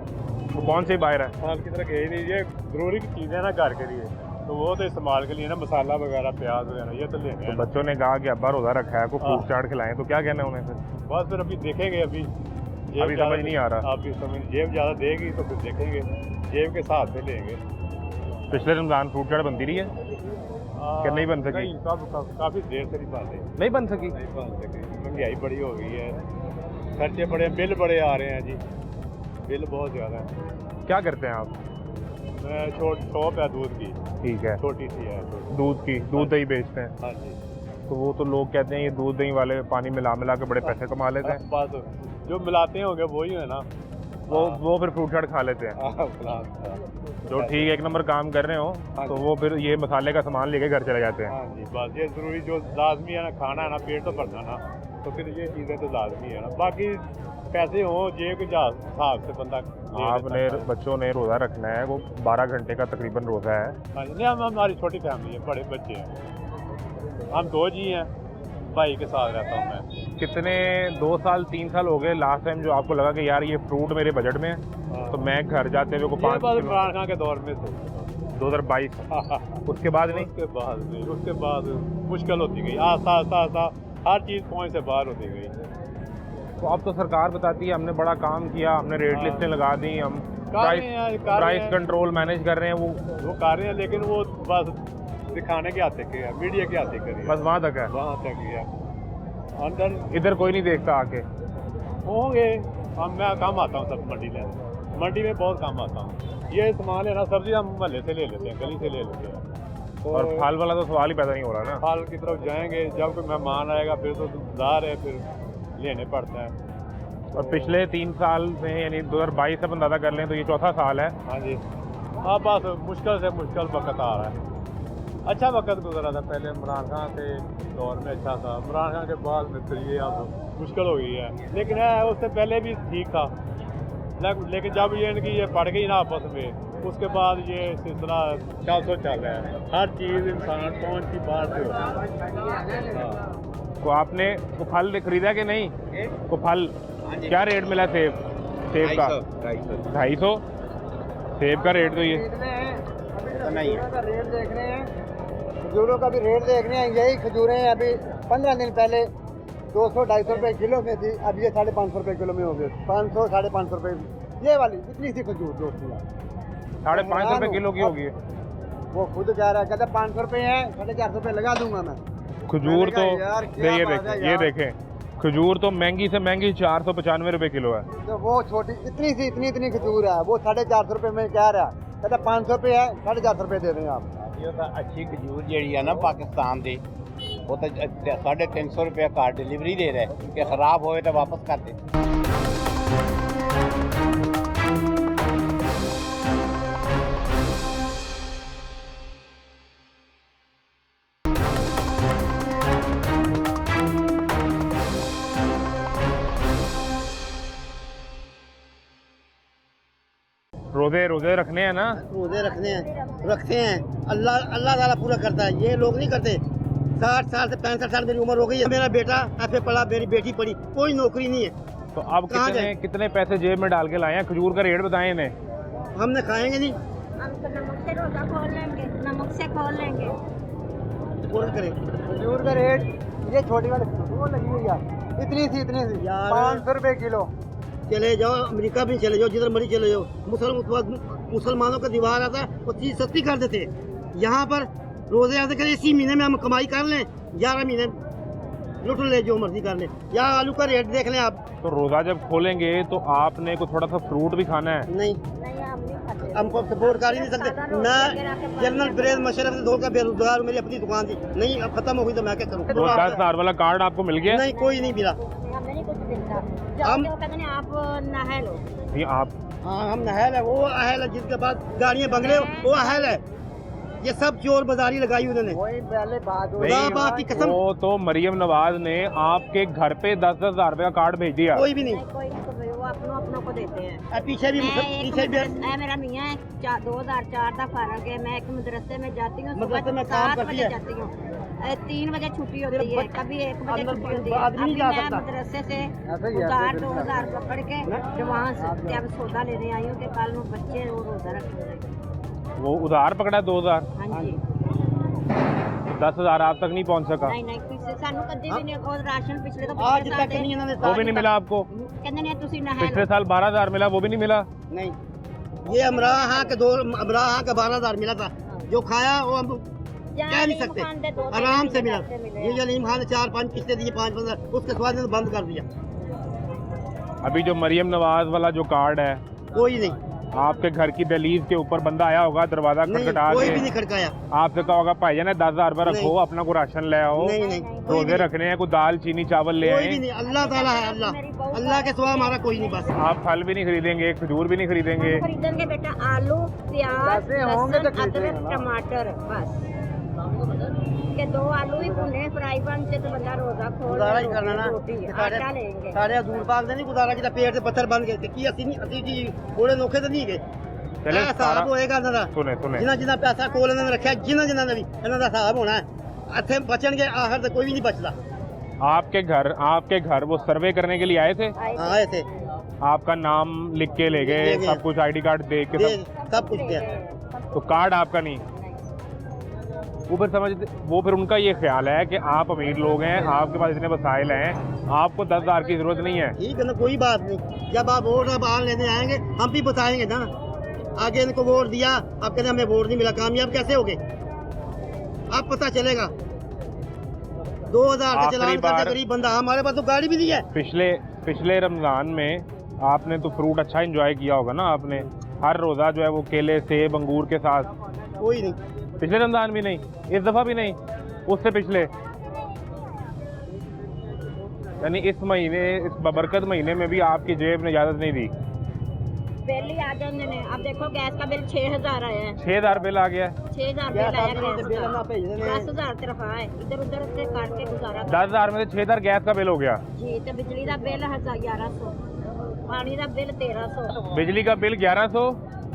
वो कौन से बाहर है? फल की तरफ गया ही नहीं। ये जरूरी की चीज़ें ना घर के लिए, तो वो तो इस्तेमाल के लिए ना, मसाला वगैरह, प्याज वगैरह, ये तो लेने हैं। तो बच्चों ने कहा कि अब्बा रोजा रखा है, को फ्रूट चाट खिलाएं, तो क्या कहना है उन्हें फिर? बस फिर अभी देखेंगे। अभी समझ नहीं आ रहा। अभी समझ, जेब ज़्यादा देगी तो फिर देखेंगे, जेब के साथ से लेंगे। पिछले रमजान फ्रूट चाट बनती रही है कि नहीं बन सकी? काफ़ी देर से नहीं पाते। नहीं बन सकी? नहीं बन सकी, महंगाई बड़ी हो गई है, खर्चे बड़े, बिल बड़े आ रहे हैं जी, बिल बहुत ज़्यादा है। क्या करते हैं आप? मैं शॉप है दूध की। ठीक है। छोटी सी है दूध की, दूध दही बेचते हैं। हाँ जी। तो वो तो लोग कहते हैं ये दूध दही वाले पानी मिला के बड़े पैसे कमा लेते हैं। बस जो मिलाते होंगे वही है ना, वो फिर फ्रूट चाट खा लेते हैं। जो ठीक एक नंबर काम कर रहे हो तो वो फिर ये मसाले का सामान लेके घर चले जाते हैं। हाँ जी, बस ये जरूरी जो लाजमी है ना, खाना है ना, पेट तो भरना ना, तो फिर ये चीज़ें तो लाजमी है ना। बाकी पैसे हों, जेब के हिसाब से बंदा। आपने बच्चों ने रोज़ा रखना है, वो 12 घंटे का तकरीबन रोज़ा है। हाँ जी। नहीं, हमारी छोटी फैमिली है, बड़े बच्चे हैं, हम 2 जी हैं, भाई के साथ रहता हूँ मैं। कितने 2 साल 3 साल हो गए लास्ट टाइम जो आपको लगा कि यार ये फ्रूट मेरे बजट में है? तो मैं घर जाते हुए को 5 इमरान खान के दौर में थे, 2022। उसके बाद नहीं? उसके बाद मुश्किल होती गई, आस्ता हर चीज़ पहुँच से बाहर होती गई। तो अब तो सरकार बताती है हमने बड़ा काम किया, हमने रेट लिस्टें लगा दी, हम प्राइस कंट्रोल मैनेज कर रहे हैं। वो कर रहे हैं, लेकिन वो बस दिखाने के आते के, मीडिया के आते करिए, बस वहाँ तक है। वहाँ तक ही है, अंदर इधर कोई नहीं देखता आके। होंगे, मैं कम आता हूँ सब मंडी लेने, मंडी में बहुत कम आता हूँ। ये सामान है ना, सब्जी हम महल्ले से ले लेते हैं, गली से ले लेते हैं। तो और फल वाला तो सवाल ही पैदा नहीं हो रहा ना। फल की तरफ जाएंगे, जब कोई मेहमान आएगा फिर तो इंतजार है, फिर लेने पड़ता है। और पिछले 3 साल में यानी 2022 से अपन अंदाजा कर लें तो ये चौथा साल है। हाँ जी, हाँ बस मुश्किल से मुश्किल वक्त आ रहा है। अच्छा वक्त गुजरा था पहले इमरान खान के दौर में, अच्छा था। इमरान खान के बाद में फिर ये अब मुश्किल हो गई है, लेकिन है उससे पहले भी ठीक था। लेकिन जब ये इनकी ये पड़ गई ना आपस में, उसके बाद ये सिलसिला 400 चल रहा है। हर चीज़ इंसान पहुँच की बात से होती है। तो आपने को फल खरीदा कि नहीं? को फल क्या रेट मिला सेब का? 250। सेब का रेट तो ये नहीं है। रेट देख रहे हैं, खजूरों का भी रेट देख रहे हैं। यही खजूरें अभी 15 दिन पहले 200-250 रुपए किलो में थी, अब ये 550 रुपए किलो में हो गए। 500-550 रुपए ये वाली जितनी थी खजूर दोस्तों 550 रुपए किलो की होगी। वो खुद कह रहा है, कहता 500 रुपए है, 450 रुपए लगा दूंगा मैं। खजूर तो यार क्या बात है ये यार। देखें, खजूर तो महंगी से महंगी 495 रुपए किलो है। तो वो छोटी इतनी सी इतनी खजूर है, वो 450 रुपए में कह रहा है, कहता 500 रुपए है, 450 रुपए दे दें आप। ये तो अच्छी खजूर जी है ना पाकिस्तान दी, वो तो 350 रुपये का डिलीवरी दे रहे कि खराब होए तो वापस कर दे। रोजे रखने हैं ना? रोजे रखते हैं। अल्लाह ताला पूरा करता है, ये लोग नहीं करते। 60 साल से 65 साल मेरी उम्र हो गई है, मेरा बेटा ऐसे पढ़ा, मेरी बेटी पढ़ी, कोई नौकरी नहीं है। तो अब कितने पैसे जेब में डाल के लाए हैं? खजूर का रेट बताएं इन्हें। हमने खाएंगे नहीं, हम तो नमक से रोजा खोल लेंगे, नमक से खोल लेंगे। पूरा करें। खजूर का रेट ये छोटी वाली वो लगी हुई है, इतनी सी 500 रुपए किलो। चले जाओ अमेरिका भी चले जाओ, जिधर मर्जी चले जाओ, मुसलमानों का दीवार आता है वो चीज़ सस्ती कर देते। यहाँ पर रोजे आते करें, इसी महीने में हम कमाई कर लें, 11 महीने लुट ले जो मर्जी कर लें। या आलू का रेट देख लें आप। तो रोजा जब खोलेंगे तो आपने को थोड़ा सा फ्रूट भी खाना है? नहीं, हम नहीं खाते। हमको सपोर्ट कर ही नहीं सकते। मैं जनरल ब्रेड मशरफ से 2 का बेरोजगार हूँ, मेरी अपनी दुकान थी, नहीं अब खत्म हो गई तो मैं क्या करूँ? तो 10,000 वाला कार्ड आपको मिल गया? नहीं, कोई नहीं मिला। हमें नहीं कुछ मिलता। हम कहते हैं आप नहा लो। नहीं आप हाँ, हम अहल है, वो अहल है जिसके पास गाड़ियाँ बंगले, वो अहल है। ये सब चोर बाजारी लगाई उन्होंने। वही पहले बात की कसम। वो तो मरियम नवाज ने आपके घर पे 10,000 रुपए का कार्ड भेज दिया। कोई भी नहीं, कोई नहीं, वो अपनों को देते हैं। पीछे भी मेरा मियाँ है, 2004 का फारग है। मैं एक मदरसे में जाती हूँ, मदरसे में काम 7 करती बजे है। जाती हूँ, 3 बजे छुट्टी होती है, कभी 1 बजे छुट्टी होती है। आदमी नहीं अभी जा मैं सकता। मदरसे से उधार 2,000 पकड़ के जवान से अब सौदा लेने आई हूँ कि कल में बच्चे वो रोजा रखेंगे। वो उधार पकड़ा 2,000? हाँ जी। 10,000 आप तक नहीं पहुंच सका? नहीं पिछले सानू कभी भी नहीं, और राशन पिछले तो आज तक नहीं इन्होंने वो भी नहीं मिला आपको? कहते नहीं तुसी नहा पिछले साल 12,000 मिला, वो भी नहीं मिला? नहीं। ये अमराहा के 12,000 मिला था, जो खाया वो हम कह नहीं सकते, आराम से मिला। ये अलीम खान ने 4-5 किस्तें दी, 5-15, उसके बाद ने बंद कर दिया। अभी जो मरियम नवाज वाला जो कार्ड है, कोई नहीं, आपके घर की दहलीज के ऊपर बंदा आया होगा, दरवाजा खटखटा कोई भी के नहीं खड़काया। आपसे कहा होगा भाईजान 10,000 रुपए रखो, अपना को राशन ले आओ, नहीं, रोजे रखने हैं, कोई दाल चीनी चावल ले कोई भी आए। नहीं, अल्लाह ताला है, अल्लाह के सिवा हमारा कोई नहीं। बस आप फल भी नहीं खरीदेंगे, खजूर भी नहीं खरीदेंगे? खरीदेंगे बेटा, आलू, प्याज, लहसुन, अदरक, टमाटर, बस के 2 आलू ही भुने फ्राई पैन से तो बंदा रोजा खोल गुजारा ही करना ना। रोटी आटा लेंगे। सारे दूर पाक नहीं गुजारा किया, पेट से पत्थर बन गए कि असि जी थोड़े नोखे तो नहीं गए। चले हिसाब होएगा इन्हां दा, सुने जिन्ना पैसा कोल इन्होंने रखा, जिन्ना ने भी इन्हां दा हिसाब होना है। इत्थे बचणगे, आखिर तो कोई भी नहीं बचता। आपके घर वो सर्वे करने के लिए आए थे? आए थे, आपका नाम लिख के ले गए, सब कुछ ID कार्ड दे के सब कुछ दिया। तो कार्ड आपका नहीं? वो फिर उनका ये ख्याल है कि आप अमीर लोग हैं, आपके पास इतने वसाइल हैं, आपको 10,000 की जरूरत नहीं है। ठीक है ना, कोई बात नहीं। जब आप वोट बाहर लेने आएंगे हम भी बताएंगे ना। आगे इनको वोट दिया, आप कहते हमें वोट नहीं मिला, कामयाब कैसे हो गए? अब पता चलेगा। 2,000 का चलान करते गरीब बंदा, हमारे पास तो गाड़ी भी नहीं है। पिछले रमजान में आपने तो फ्रूट अच्छा एंजॉय किया होगा ना? आपने हर रोजा जो है वो केले, सेब, अंगूर के साथ? कोई नहीं, पिछले रमजान भी नहीं, इस दफा भी नहीं, उससे पिछले? यानी इस महीने, इस बरकत महीने में भी आपकी जेब ने इजाज़त नहीं दी। बिल ही आ जाते हैं। अब देखो गैस का बिल 6000 आया है। 6000 बिल आ गया है। 6000 बिल आया गैस का। 10,000 तरफ आए, इधर उधर से काट के गुजारा। 10,000 में से 6000 गैस का बिल हो गया जी। तो बिजली का बिल 1100, पानी का बिल 1300, बिजली का बिल 1100,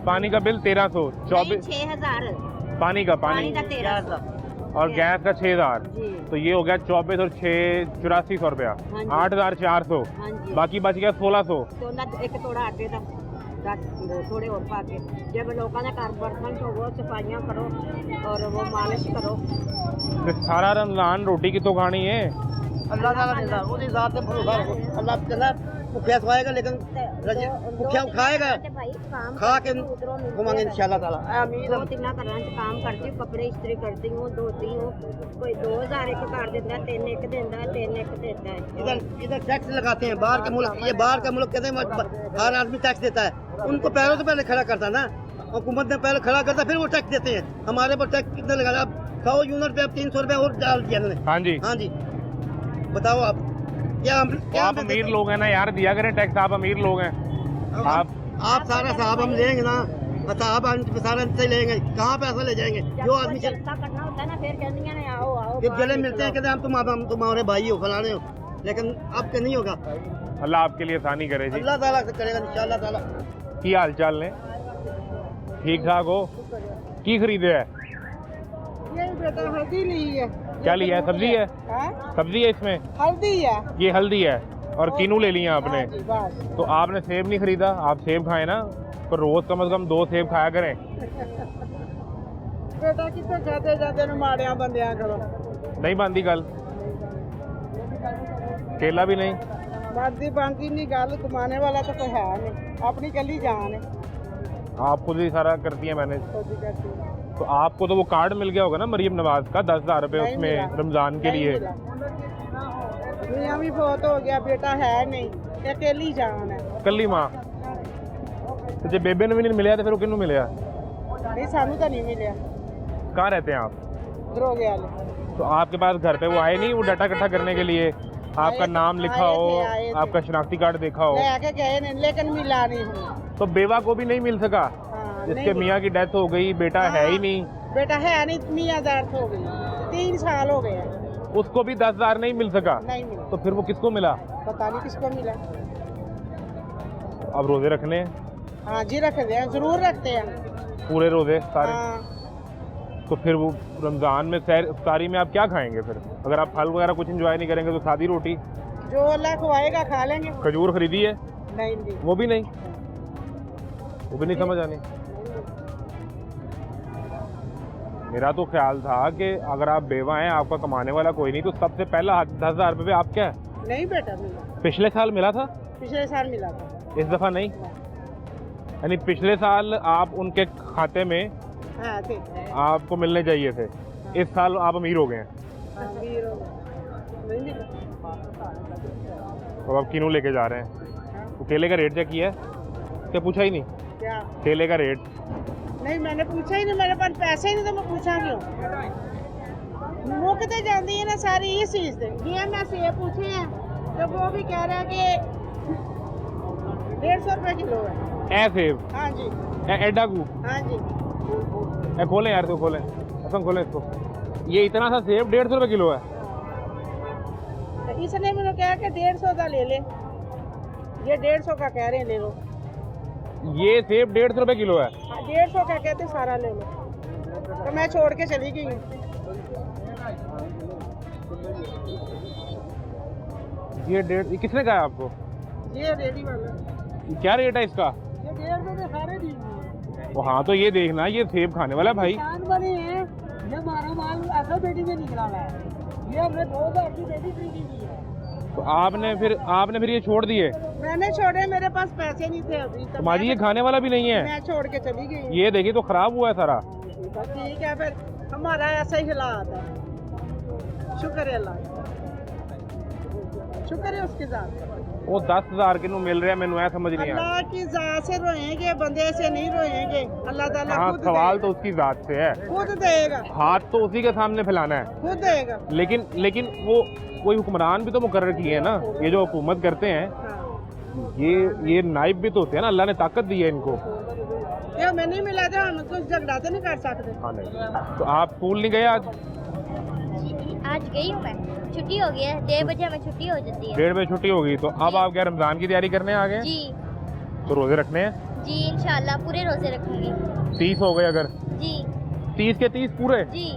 पानी का बिल 1300, 24 6000 पानी का 1300 और गैस का 6000। जी। तो ये हो गया 24 और 6 8400 रुपया, हाँ जी। 8400। हाँ जी। बाकी बच गया 1600। तो ना एक थोड़ा आटे का 10 किलो थोड़े और पा के जब लोगों ने घर बर्तन धोवो, सफाइयाँ करो और वो मालिश करो। तो सारा रमजान रोटी की तो खानी है। अल्लाह ताला देता है, उसकी ज़ात पे भरोसा रखो। अल्लाह कहता है भूखा खवाएगा, लेकिन भूखा खाएगा, खा के घुमाएंगे इंशाल्लाह ताला। आमीन। 2-3 घरों से काम करती हूँ, कपड़े इस्त्री करती हूँ, धोती हूँ। कोई 2000 एक घर देता है, 3 एक देता है, 3 एक देता है। इधर टैक्स लगाते हैं बाहर के मुल्क, ये बाहर का मुल्क कहते हैं हर आदमी टैक्स देता है। उनको पैरों से पहले खड़ा करता ना, हुकूमत ने पहले खड़ा करता, फिर वो टैक्स देते हैं। हमारे पर टैक्स कितना लगा? अब 100 यूनिट पे अब 300 रुपया और डाल दिया उन्होंने। हाँ जी, हाँ जी, बताओ आप क्या आप अमीर लोग हैं ना यार, दिया करें टैक्स। आप अमीर लोग हैं। आप सारा साहब हम लेंगे ना, साहब सारा से लेंगे, कहाँ पैसा ले जाएंगे? जो आदमी जलसा करना होता है ना, फिर कहती है आओ आओ। जब गले मिलते हैं कहते हैं हम तुम्हारे भाई हो, फलाने हो, लेकिन अब के नहीं होगा। अल्लाह आपके लिए आसानी करे जी। अल्लाह ताला से करेगा इंशाल्लाह ताला। की हाल चाल ने? ठीक ठाक हो? की खरीदे है? ये बेटा हल्दी ली है। क्या लिया है? सब्जी है? सब्जी है इसमें? हल्दी है। ये हल्दी है और किनू ले लिया आपने। जी, बस। तो आपने सेब नहीं खरीदा? आप सेब खाएं ना, तो रोज कम से कम 2 सेब खाया करें। बेटा कितने जाते जाते माड़िया बंदियां करो। नहीं बांधी गल? केला भी नहीं? बांधी बांधी नहीं गल, कमाने वाला तो कोई है नहीं, अपनी कली जान है। आप खुद ही सारा करती हैं मैनेज। खुद ही करती हूँ। तो आपको तो वो कार्ड मिल गया होगा ना मरियम नवाज का, 10,000 रुपए नहीं उसमें मिला। रमजान के नहीं लिए। मिला। मियाँ भी बहुत हो गया, बेटा है नहीं, अकेली जान है। कली माँ तो जब बेबे ने भी नहीं मिला तो फिर वो किन्नू मिले? नहीं सानू तो नहीं मिले। कहाँ रहते हैं आप? दरोगे वाले। तो आपके पास घर पे वो आए नहीं, वो डाटा इकट्ठा करने के लिए? आपका नाम लिखा आए हो, थे। आपका शनाख्ती कार्ड देखा हो, लेके गए नहीं, लेकिन मिला नहीं हूँ। तो बेवा को भी नहीं मिल सका? हाँ, जिसके नहीं मियाँ की डेथ हो गई, बेटा है ही नहीं, बेटा है नहीं, मियाँ दर्द हो गई, 3 साल हो गए। उसको भी 10,000 नहीं मिल सका? नहीं मिला। तो फिर वो किसको मिला? पता नहीं किसको मिला। अब रोजे रखने हैं? हाँ जी रखते हैं, जरूर रखते हैं। पूरे रोजे सारे? हाँ। तो फिर वो रमजान में इफ्तारी में आप क्या खाएंगे फिर? अगर आप फल वगैरह कुछ एंजॉय नहीं करेंगे तो सादी रोटी? जो अल्लाह खवाएगा खा लेंगे। खजूर खरीदी है? नहीं। वो भी नहीं? वो भी नहीं समझ आनी? मेरा तो ख्याल था कि अगर आप बेवा हैं, आपका कमाने वाला कोई नहीं, तो सबसे पहला 10,000 रुपये आप क्या है? नहीं बेटा मिला। पिछले साल मिला था? पिछले साल मिला था। इस दफ़ा नहीं? यानी पिछले साल आप उनके खाते में हाँ थे। आपको मिलने चाहिए थे, इस साल आप अमीर हो गए हैं। अमीर हो गए। नहीं मिला। तो आप किनू लेके जा रहे हैं? तो केले का रेट चेक किया है? क्या पूछा ही नहीं? क्या? केले का रेट नहीं मैंने पूछा ही नहीं, मेरे पास पैसे ही नहीं, तो मैं पूछा क्यों? मुकते जाती है ना सारी इस चीज से। ये मैं सेब पूछे हैं तो वो भी कह रहा है कि 150 रुपए किलो है। ए सेब? हाँ जी। एडा गू? हाँ जी। खोलें यार, तो खोलें, असम खोलें इसको। ये इतना सा सेब 150 रुपये किलो है? तो इसने मैंने कहा कि 150 का ले ले, ये 150 का कह रहे हैं ले लो। ये सेब 150 रुपये किलो है? 150 का कहते सारा ले लो, तो मैं छोड़ के चली गई हूँ। ये 150 किसने कहा आपको? ये रेडी वाला। क्या रेट है इसका? ये 150 में सारे दी। वो हाँ, तो ये देखना, ये सेब खाने वाला भाई। बने हैं, ये हमारा माल ऐसा पेटी में निकला है, ये हमने 2000 की पेटी खरीदी हुई है। तो आपने फिर ये छोड़ दिए? मैंने छोड़े, मेरे पास पैसे नहीं थे अभी तो माजी ये खाने वाला भी नहीं है? मैं छोड़ के चली गई। ये देखिए तो खराब हुआ है सारा। बस ठीक है, फिर हमारा ऐसा ही हालात है। शुक्र है अल्लाह, शुक्र है उसके साथ। वो 10,000 किनू मिल रहा है, मैनू ऐ समझ नहीं आ अल्लाह की जात से रोएंगे, बंदे से नहीं रोएंगे। अल्लाह ताला हाँ, खुद सवाल तो उसकी जात से है, खुद देगा, हाथ तो उसी के सामने फैलाना है। खुद देगा। लेकिन वो कोई हुक्मरान भी तो मुकर्रर किए हैं ना, ये जो हुकूमत करते हैं, हाँ। ये नाइब भी तो होते हैं ना, अल्लाह ने ताकत दी है इनको। ये हमें नहीं मिला था, हम कुछ झगड़ा तो नहीं कर सकते। हाँ नहीं। तो आप स्कूल नहीं गए आज? आज गई हूँ मैं, छुट्टी हो गई है, 1:30 बजे हमें छुट्टी हो जाती है। 1:30 बजे छुट्टी होगी, तो अब आप क्या रमजान की तैयारी करने आ गए? जी तो रोजे रखने हैं? जी इंशाल्लाह पूरे रोजे रखूंगी। 30 हो गए अगर? जी 30 के 30 पूरे? जी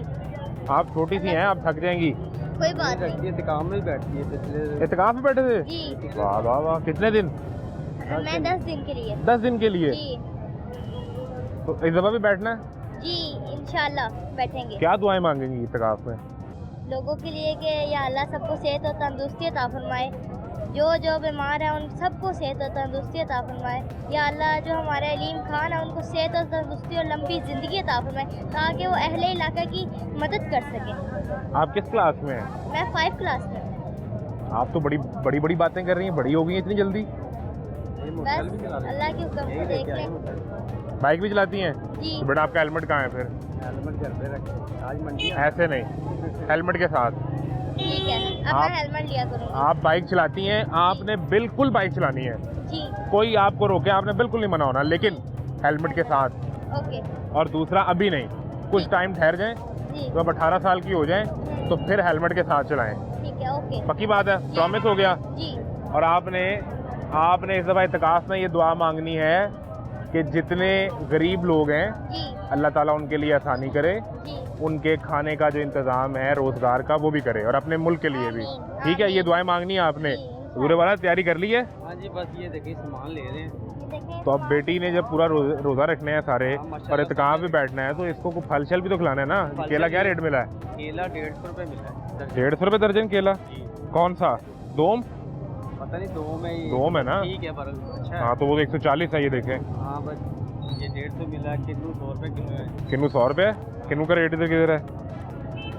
आप छोटी सी हैं, आप थक जाएंगी। कोई बात नहीं। इंतकाम में बैठती है पिछले इत्तेकाफ में बैठे थे? जी वाह वाह वाह, कितने दिन? मैं 10 दिन के लिए। 10 दिन के लिए? जी तो इस दफा भी बैठना है? जी इंशाल्लाह बैठेंगे। क्या दुआएं मांगेंगी इत्तेकाफ में? लोगों के लिए कि या अल्लाह सबको सेहत और तंदुरुस्ती अता फरमाए, जो बीमार है उन सबको सेहत और तंदुरुस्ती अता फरमाए। या अल्लाह जो हमारे अलीम खान है उनको सेहत और तंदुरुस्ती और लंबी ज़िंदगी अता फरमाए, ताकि वो अहले इलाका की मदद कर सकें। आप किस क्लास में हैं? मैं 5 क्लास में हूँ। आप तो बड़ी बातें कर रही हैं, बड़ी हो गई हैं इतनी जल्दी। बस अल्लाह के हुक्म को देख लें। बाइक भी चलाती हैं? जी तो बेटा आपका हेलमेट कहाँ है फिर? हेलमेट घर पे रखे, आज मंडी ऐसे नहीं, हेलमेट के साथ। ठीक है, अब आप- मैं हेलमेट लिया करूँगी। आप बाइक चलाती हैं, आपने बिल्कुल बाइक चलानी है, जी कोई आपको रोके आपने बिल्कुल नहीं मना होना, लेकिन हेलमेट के साथ। ओके और दूसरा, अभी नहीं, कुछ टाइम ठहर जाएं, जी जब 18 साल की हो जाएं तो फिर हेलमेट के साथ चलाएं। ठीक है ओके पक्की बात है? प्रॉमिस हो गया? जी और आपने इस दफ़ा इत्तेकाफ में ये दुआ मांगनी है कि जितने गरीब लोग हैं जी अल्लाह ताला उनके लिए आसानी करे, जी उनके खाने का जो इंतज़ाम है रोज़गार का वो भी करे, और अपने मुल्क के लिए भी। आमीन, ठीक है, ये आमीन। दुआएं मांगनी है आपने। जी, पूरे वाला तैयारी कर ली है? हाँ जी, बस ये देखिए सामान ले रहे हैं। देखें तो अब बेटी ने जब पूरा रोज़ा रखने हैं सारे हाँ, माशाल्लाह। और इत्तेकाफ भी बैठना है, तो इसको कुछ फल शल भी तो खिलाना है ना। फल केला शल क्या भी- रेट मिला है? केला 150 रुपये मिला है। 150 रुपये दर्जन केला? जी, कौन सा? दोम? पता नहीं दो में ही दोम है ना? ठीक है, पर अच्छा है। हाँ, तो वो 140 है, ये देखें। हाँ बस ये 150 मिला, किन्नू 100 रुपये किलो है। किन्नू 100 रुपये? किन्नू का रेट इधर किधर है?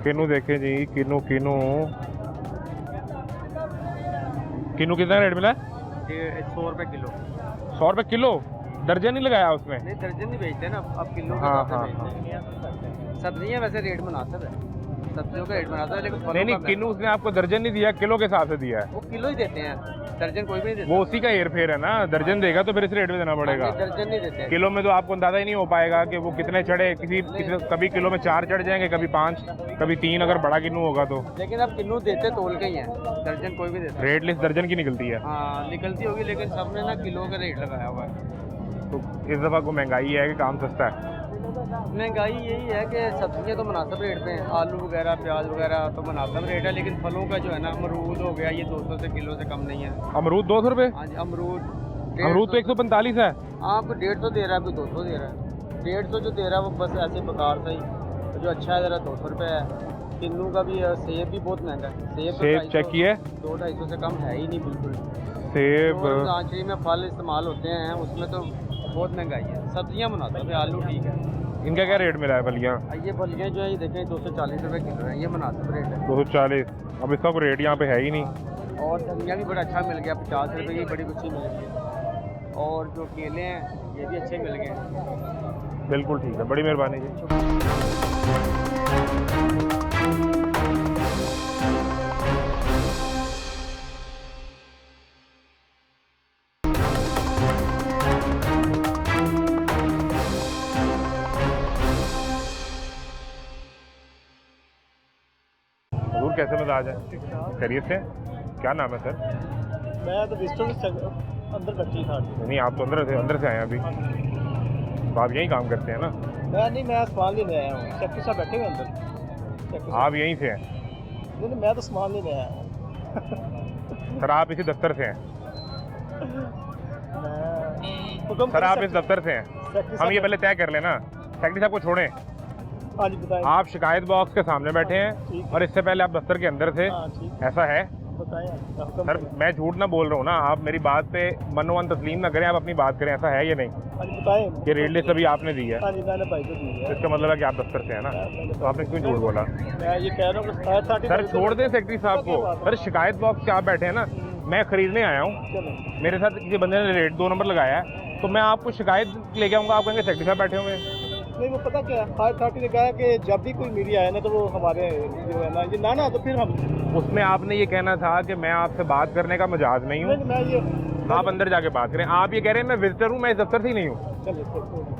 किन्नू देखें जी, किन्नू कितना रेट मिला है? 100 रुपये किलो। 100 रुपये किलो? दर्जन नहीं लगाया उसमें? नहीं दर्जन नहीं बेचते ना, अब किलो हाँ, के हाँ, हिसाब से बेचते हैं। सब्जियाँ वैसे रेट मुनासिब है, सब्जियों का रेट मुनासिब है, लेकिन फलों नहीं, का किन्नू उसने आपको दर्जन नहीं दिया, किलो के हिसाब से दिया है। वो किलो ही देते हैं, दर्जन कोई भी नहीं देता। वो उसी का हेर फेर है ना, दर्जन देगा तो फिर इस रेट में देना पड़ेगा। हाँ, दर्जन नहीं देते। किलो में तो आपको अंदाजा ही नहीं हो पाएगा कि वो कितने चढ़े। कभी किलो में 4 चढ़ जाएंगे, कभी 5, कभी 3, अगर बड़ा किन्नू होगा तो। लेकिन अब किन्नू देते तोल के ही हैं, दर्जन कोई भी देता है। रेट लिस्ट दर्जन की निकलती है। हाँ निकलती होगी, लेकिन सबने ना किलो का रेट लगाया हुआ है। तो इस दफ़ा को महंगाई है कि काम सस्ता है? महंगाई यही है कि सब्जियां तो मुनासिब रेट पे हैं, आलू वगैरह प्याज वगैरह तो मुनासिब रेट है, लेकिन फलों का जो है ना, अमरूद हो गया, ये 200 से किलो से कम नहीं है। अमरूद 200 रुपये? हाँ जी, अमरूद अमरूद तो 145 है। आपको 150 दे रहा है, कोई 200 दे रहा है। 150 जो दे रहा है वो बस ऐसे बेकार सा ही, जो अच्छा है ज़रा 200 रुपये है। किन्नू का भी सेब भी बहुत महंगा है। सेब चेक किए? 200-250 से कम है ही नहीं बिल्कुल। सेब जो आंचरी में फल इस्तेमाल होते हैं उसमें तो बहुत महंगाई है। सब्जियां मुनासिब है, आलू ठीक है। इनका क्या रेट मिला है फलियाँ? ये फलियाँ जो है ये देखें 240 रुपये किलो है, ये मुनासिब रेट है। 240? अब इसका कोई रेट यहाँ पे है ही नहीं। और धनिया भी बड़ा अच्छा मिल गया, 50 रुपये की बड़ी गुच्छी मिल गई है। और जो केले हैं ये भी अच्छे मिल गए। बिल्कुल ठीक है, बड़ी मेहरबानी जी। कैसे मिजाज है? खैरियत से? क्या नाम है सर? मैं तो बिस्टल से अंदर बैठी था। नहीं, आप तो अंदर से आए हैं अभी, तो आप यहीं काम करते हैं ना? मैं सामान लेने आया हूँ, सेक्रेटरी साहब बैठे हुए अंदर। आप यहीं से हैं? नहीं, मैं तो सामान लेने आया हूँ। सर आप इसी दफ्तर से हैं? सर आप इस दफ्तर से हैं? हम ये पहले तय कर लेना, सेक्रेटरी साहब को छोड़ें। हाँ जी बताएं। आप शिकायत बॉक्स के सामने बैठे हैं और इससे पहले आप दफ्तर के अंदर थे, ऐसा है? बताएं सर मैं झूठ ना बोल रहा हूँ ना, आप मेरी बात पे मनोवन तस्लीम ना करें, आप अपनी बात करें, ऐसा है या नहीं? हाँ जी बताएं। ये रेट लिस्ट अभी आपने दी है, हाँ जी मैंने भाई को दी है। इसका मतलब है कि आप दफ्तर से हैं ना, तो आपने क्यों झूठ बोला? मैं ये कह रहा हूँ कि सर छोड़ दें सेक्रेटरी साहब को। सर शिकायत बॉक्स से आप बैठे हैं ना, मैं खरीदने आया हूँ, मेरे साथ किसी बंदे ने रेट 2 नंबर लगाया है, तो मैं आपको शिकायत लेके आऊँगा, आप कहेंगे सेक्रेटरी साहब बैठे हुए हैं। नहीं, वो पता क्या हायर अथॉरिटी ने कहा कि जब भी कोई मीडिया आए ना तो वो हमारे जो है ना ये ना तो फिर हम उसमें आपने ये कहना था कि मैं आपसे बात करने का मजाज नहीं हूँ, मैं ये आप अंदर जाके बात करें। आप ये कह रहे हैं मैं विजिटर हूँ, मैं इस दफ्तर से ही नहीं हूँ। चलिए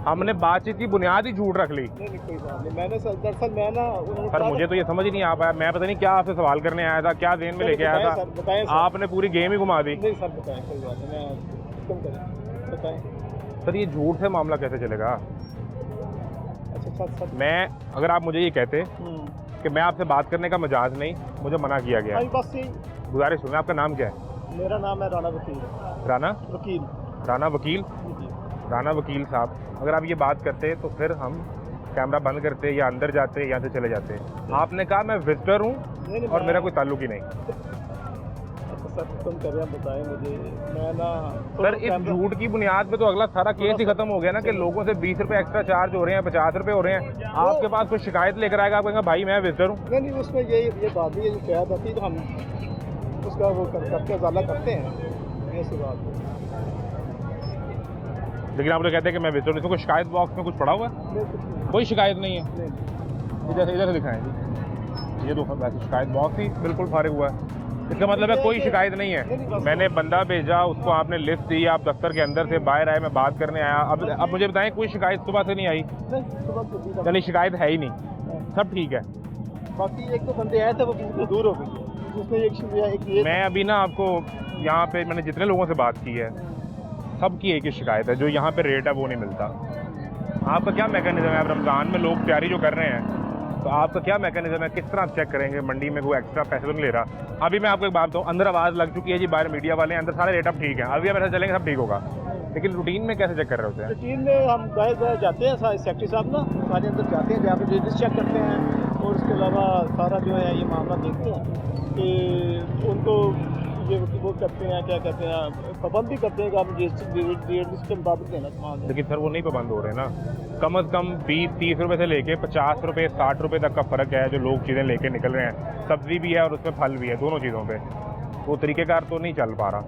हमने बातचीत की बुनियाद ही झूठ रख ली। नहीं कोई बात नहीं, मैंने दरअसल मैं ना सर मुझे तो ये समझ ही नहीं आ पाया, मैं पता नहीं क्या आपसे सवाल करने आया था, क्या देन में लेके आया था, आपने पूरी गेम ही घुमा दी। नहीं सर बताएं, कोई बात नहीं, मैं तुम करें बताएं। सर ये झूठ से मामला कैसे चलेगा? अच्छा सर मैं अगर आप मुझे ये कहते कि मैं आपसे बात करने का मजाज नहीं, मुझे मना किया गया, बस यही गुजारिश सुनिए। आपका नाम क्या है? मेरा नाम है राना वकील। राना वकील? राना वकील? राना वकील साहब, अगर आप ये बात करते तो फिर हम कैमरा बंद करते या अंदर जाते, यहाँ से चले जाते। आपने कहा मैं विजिटर हूँ और मेरा कोई ताल्लुक ही नहीं। सर तुम कर रहे हैं, बताएं मुझे, मैं ना सर इस झूठ की बुनियाद पे तो अगला सारा केस ही खत्म हो गया ना, कि लोगों से 20 रुपए एक्स्ट्रा चार्ज हो रहे हैं, 50 रुपए हो रहे हैं। आपके पास कोई शिकायत लेकर आएगा, आप कहेंगे भाई मैं विजिटर हूँ। नहीं उसमें ये बात नहीं है, शिकायत आती है तो हम उसका वो करके अजाला करते हैं, ऐसी बात है। लेकिन आप लोग कहते हैं कि मैं विजिटर हूँ, इसमें कोई शिकायत बॉक्स में कुछ पड़ा हुआ है? कोई शिकायत नहीं है। इधर से दिखाएं जी, ये तो वैसे शिकायत बॉक्स ही बिल्कुल फारिग हुआ है, इसका मतलब है कोई शिकायत नहीं है। मैंने बंदा भेजा, उसको आपने लिस्ट दी, आप दफ्तर के अंदर से बाहर आए, मैं बात करने आया। अब मुझे बताएं कोई शिकायत सुबह से नहीं आई? यानी शिकायत है ही नहीं, सब ठीक है। बाकी एक तो बंदे आए थे वो बिल्कुल दूर हो गई, उसमें एक मैं अभी ना आपको यहाँ पे मैंने जितने लोगों से बात की है सबकी एक ही शिकायत है, जो यहाँ पे रेट है वो नहीं मिलता। आपका क्या मैकेनिज्म है? अब रमज़ान में लोग तैयारी जो कर रहे हैं, तो आपका क्या मैकेनिज्म है? किस तरह आप चेक करेंगे मंडी में कोई एक्स्ट्रा पैसे तो नहीं ले रहा? अभी मैं आपको एक बात बताऊँ, अंदर आवाज़ लग चुकी है जी, बाहर मीडिया वाले हैं, अंदर सारे रेट अब ठीक है, अभी हम ऐसा चलेंगे सब ठीक होगा, लेकिन रूटीन में कैसे चेक कर रहे होते हैं? रूटीन में हम बाहर जाते हैं, सेक्रेटरी साहब ना सारे अंदर जाते हैं, जाकर रेजिस्ट चेक करते हैं, और उसके अलावा सारा जो है ये मामला देखते हैं कि उनको ये वो करते हैं, क्या कहते हैं, पाबंदी करते हैं कि आप रेजिस्ट के मुताबिक देना सामान। लेकिन सर वो नहीं पाबंद हो रहे ना, कम से कम 20-30 रुपए से लेके 50 रुपए 60 रुपए तक का फ़र्क है जो लोग चीज़ें लेके निकल रहे हैं। सब्ज़ी भी है और उसमें फल भी है, दोनों चीज़ों पे वो तरीक़ेकार तो नहीं चल पा रहा।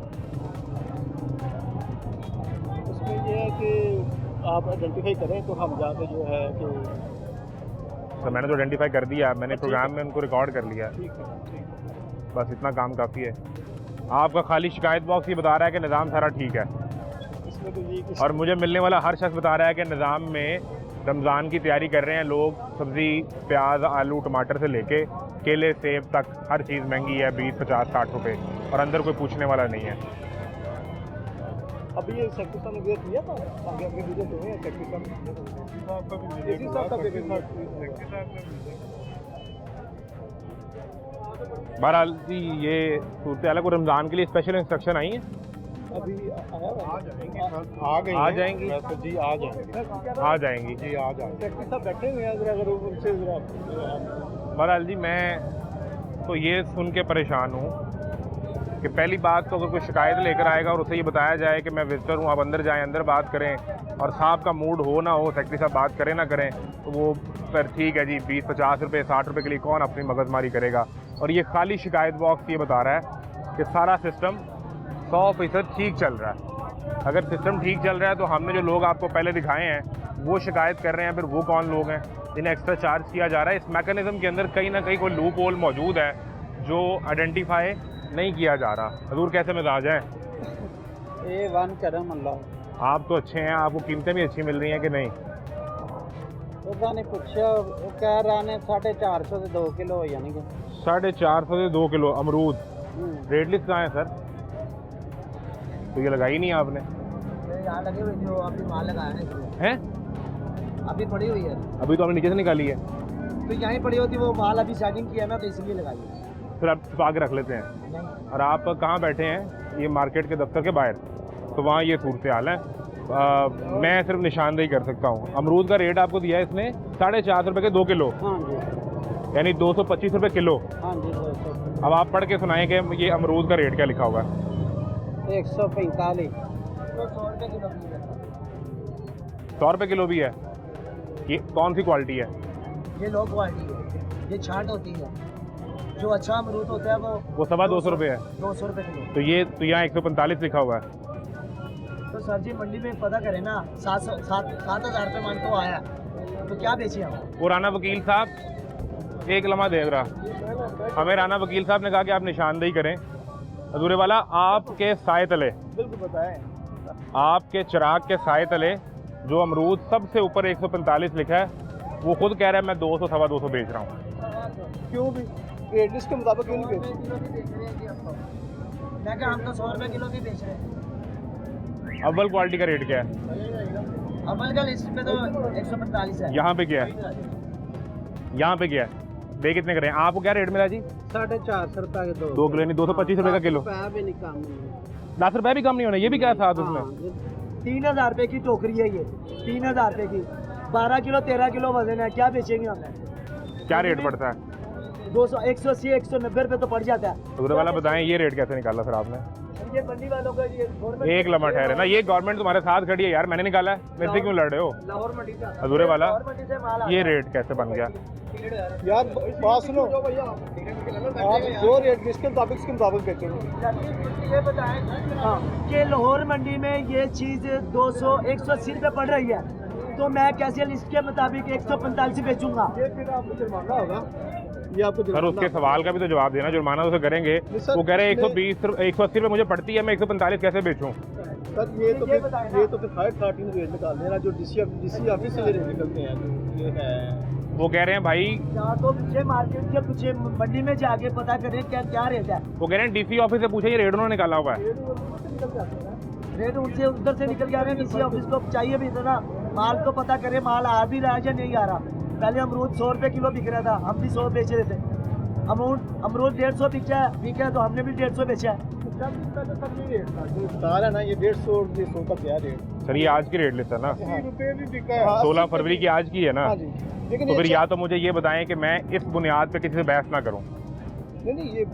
उसमें ये है कि आप आइडेंटिफाई करें तो हम जाके जो है कि तो मैंने तो आइडेंटिफाई कर दिया, मैंने प्रोग्राम में उनको रिकॉर्ड कर लिया, ठीक है। बस इतना काम काफ़ी है। आपका खाली शिकायत बॉक्स ये बता रहा है कि निज़ाम सारा ठीक है, इसमें तो ये और मुझे मिलने वाला हर शख्स बता रहा है कि निज़ाम में रमज़ान की तैयारी कर रहे हैं लोग, सब्ज़ी प्याज आलू टमाटर से लेके केले सेब तक हर चीज़ महंगी है, 20 50 60 रुपये, और अंदर कोई पूछने वाला नहीं है। अभी ये सेक्रेटरी साहब ने वेट किया था, आगे आगे वीडियो तो है सेक्रेटरी साहब बहरहाल जी ये सूरत हाल को रमज़ान के लिए स्पेशल इंस्ट्रक्शन आई है, अभी आ जाएंगी जी, आ जाएंगी आ जाएंगी जी, आ जाएंगे। सेक्रेटरी साहब बैठे हुए हैं, अगर उनसे जरा बहरहाल जी मैं तो ये सुन के परेशान हूँ कि पहली बात तो अगर कोई शिकायत लेकर आएगा और उसे ये बताया जाए कि मैं विजिटर हूँ, आप अंदर जाएं, अंदर बात करें, और साहब का मूड हो ना हो, सेक्रेटरी साहब बात करें ना करें, तो वो फिर ठीक है जी, 20-50 रुपये 60 रुपये के लिए कौन अपनी मगजमारी करेगा। और ये खाली शिकायत बॉक्स ये बता रहा है कि सारा सिस्टम 100% ठीक चल रहा है। अगर सिस्टम ठीक चल रहा है तो हमने जो लोग आपको पहले दिखाए हैं वो शिकायत कर रहे हैं, फिर वो कौन लोग हैं जिन्हें एक्स्ट्रा चार्ज किया जा रहा है? इस मैकेनिज्म के अंदर कहीं ना कहीं कोई लूप होल मौजूद है जो आइडेंटिफाई नहीं किया जा रहा। हजूर कैसे मिजाज हैं? ये वन करम अल्लाह। आप तो अच्छे हैं, आपको कीमतें भी अच्छी मिल रही हैं कि नहीं? पता नहीं पूछा, वो कह रहा ने 450 से 2 किलो हो जाने के। 450 से 2 किलो अमरूद। रेट लिस्ट कहाँ है सर? तो ये लगाई नहीं आपने? यहाँ लगी हुई थी, वो अभी माल लगाया हैं? अभी पड़ी हुई है, अभी तो आपने नीचे से निकाली है, तो यहीं पड़ी होती, वो माल अभी सेटिंग किया ना तो इसलिए लगाई है। फिर आप छुपा के रख लेते हैं। और आप कहाँ बैठे हैं? ये मार्केट के दफ्तर के बाहर, तो वहाँ ये सूरत हाल है। मैं सिर्फ निशानदेही कर सकता हूँ। अमरूद का रेट आपको दिया है इसने 4.5 रुपये के 2 किलो, हाँ जी, यानी 225 रुपये किलो। हाँ जी, 200। अब आप पढ़ के सुनाएं कि ये अमरूद का रेट क्या लिखा हुआ है। 145। 100 रुपये किलो भी है। ये कौन सी क्वालिटी है? ये लो क्वालिटी है, ये छाट होती है, जो अच्छा अमरूद होता है वो 250 रुपये है। 200 रुपये किलो। तो ये तो यहाँ 145 लिखा हुआ है। तो सर जी मंडी में पता करें ना, 7,000 रुपये मान तो आया, तो क्या बेचे हम? वो राना वकील साहब एक लम्हा देख रहा, हमें राना वकील साहब ने कहा कि आप निशानदेही करें। अधूरे वाला आपके साए तले, बिल्कुल बताएं, आपके चिराग के साए तले जो अमरूद सबसे ऊपर 145 लिखा है, वो खुद कह रहा है मैं 200 सवा 200 बेच रहा हूँ। क्यों भी रेट लिस्ट के मुताबिक क्यों नहीं बेच? मैं क्या, हम तो 100 रुपये किलो भी बेच रहे हैं। अव्वल क्वालिटी का रेट क्या है? अव्वल का लिस्ट पे तो 145 है। यहाँ पे क्या है? यहाँ पे क्या है? बे कितने करें? आपको क्या रेट मिला जी? 450 रुपये के 2 किलो नहीं 225 रुपये का किलो। 10 रुपये भी कम नहीं होना, ये भी क्या साथ उसमें? 3,000 रुपये की टोकरी है ये, 3,000 रुपये की, 12 किलो 13 किलो वजन है, क्या बेचेंगे हम? क्या रेट पड़ता है? 200 180 190 रुपये तो पड़ जाता है। अधूरे वाला बताएं ये रेट कैसे निकाला सर आपने? ये मंडी वालों का ये गवर्नमेंट एक लम्हा ठहरे ना, ये गवर्नमेंट तुम्हारे साथ खड़ी है यार, मैंने निकाला है, मेरे से क्यों लड़ रहे हो? लाहौर मंडी से, अधूरे वाला मंडी से माल ये रेट कैसे बन गया? यार बात सुनो, आप जो रेट लिस्ट के मुताबिक इसके मुताबिक बेचेंगे। ये बताएं कि लाहौर मंडी में ये चीज़ 200 180 रुपये पड़ रही है, तो मैं कैसे लिस्ट के मुताबिक 145 बेचूंगा? ये फिर आपको जुर्माना होगा, ये आपको सर उसके सवाल का भी तो जवाब देना, जुर्माना तो करेंगे। वो कह रहे हैं 120 180 रुपये मुझे पड़ती है, मैं 145 कैसे बेचूं? सर ये तो फिर हाई थॉटिंग रेट निकाल देना, जो डीसी ऑफिस से रेट निकलते हैं, जो ये है। वो कह रहे हैं भाई, या तो पीछे मार्केट के पीछे मंडी में जाके पता करें क्या क्या रेट है। वो कह रहे हैं डीसी ऑफिस से पूछे, ये रेट उन्होंने निकाला हुआ है। रेट उनसे उधर से निकल के आ रहे हैं, डीसी ऑफिस को चाहिए भी इतना माल को पता करें, माल आ भी रहा है या नहीं आ रहा। पहले अमरूद 100 रुपये किलो बिक रहा था, हम भी 100 बेच रहे थे। अमरूद 150 बिका है तो हमने भी 150 बेचा है। है ना, ये 150 का क्या रेट? सर ये आज की रेट लिस्ट है ना, 80 रुपये भी बिका है। 16 फरवरी की आज की है ना। हाँ जी, लेकिन तो फिर या तो मुझे ये बताएं कि मैं इस बुनियाद पे किसी से बहस ना करूं। नहीं ये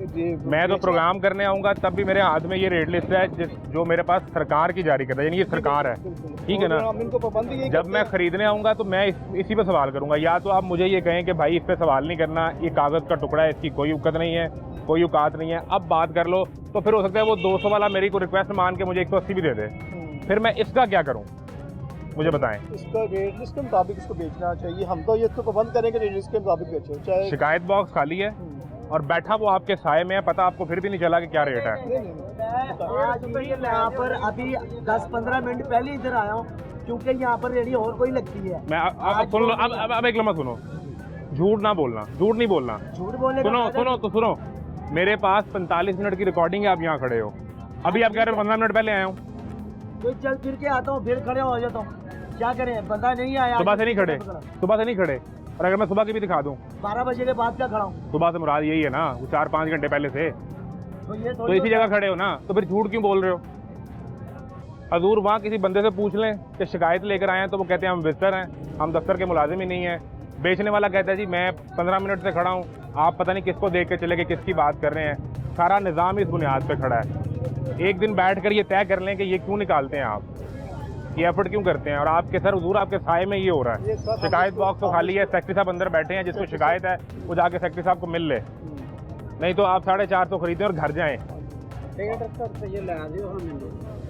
मैं तो प्रोग्राम करने आऊंगा तब भी मेरे हाथ में ये रेट लिस्ट है जो मेरे पास सरकार की जारी करता है, यानी ये सरकार है, ठीक है ना। इनको पाबंदी जब मैं खरीदने आऊंगा तो मैं इसी पे सवाल करूंगा। या तो आप मुझे ये कहें कि भाई इस पे सवाल नहीं करना, ये कागज़ का टुकड़ा है, इसकी कोई औकात नहीं है, कोई औकात नहीं है, अब बात कर लो। तो फिर हो सकता है वो 200 वाला मेरी को रिक्वेस्ट मान के मुझे 180 भी दे दे, फिर मैं इसका क्या करूँ? मुझे बताएं। इसका रेट लिस्ट के मुताबिक इसको बेचना चाहिए, हम तो ये तो पाबंद करेंगे रेट लिस्ट के मुताबिक बेचो। चाहे शिकायत बॉक्स खाली है और बैठा वो आपके साए में है, पता आपको फिर भी नहीं चला कि क्या रेट है। आज भी यहाँ पर अभी 10-15 मिनट पहले इधर आया हूँ, क्योंकि यहाँ पर रेडी और कोई लगती है। मैं अब सुन लो, अब एक लम्हा सुनो, झूठ ना बोलना, झूठ नहीं बोलना, झूठ बोलने सुनो, मेरे पास 45 मिनट की रिकॉर्डिंग है, आप यहाँ खड़े हो, अभी आप कह रहे हो 15 मिनट पहले आया हूँ। कोई चल फिर के आता हूँ, फिर खड़े हो जाता हूँ, क्या करें, बंदा नहीं आया। सुबह से नहीं खड़े, और अगर मैं सुबह की भी दिखा दूं 12 बजे के बाद क्या खड़ा हूँ? सुबह से मुराद यही है ना, वो 4-5 घंटे पहले से, तो इसी जगह खड़े हो ना, तो फिर झूठ क्यों बोल रहे हो? हजूर वहाँ किसी बंदे से पूछ लें कि शिकायत लेकर आए हैं, तो वो कहते हैं हम विजिटर हैं, हम दफ्तर के मुलाजिम ही नहीं है। बेचने वाला कहता है जी मैं 15 मिनट से खड़ा हूँ, आप पता नहीं किसको देख के चले गए, किसकी बात कर रहे हैं। सारा निज़ाम इस बुनियाद पर खड़ा है। एक दिन बैठ कर ये तय कर लें कि ये क्यों निकालते हैं आप, ये एफर्ट क्यों करते हैं। और आपके सर हुजूर आपके साए में ये हो रहा है। शिकायत बॉक्स तो खाली है, सेक्रेटरी साहब अंदर बैठे हैं, जिसको शिकायत है वो जाके सेक्रेटरी साहब को मिल ले, नहीं तो आप 450 खरीदें और घर जाएं। 150 रुपये ला दियो हमें,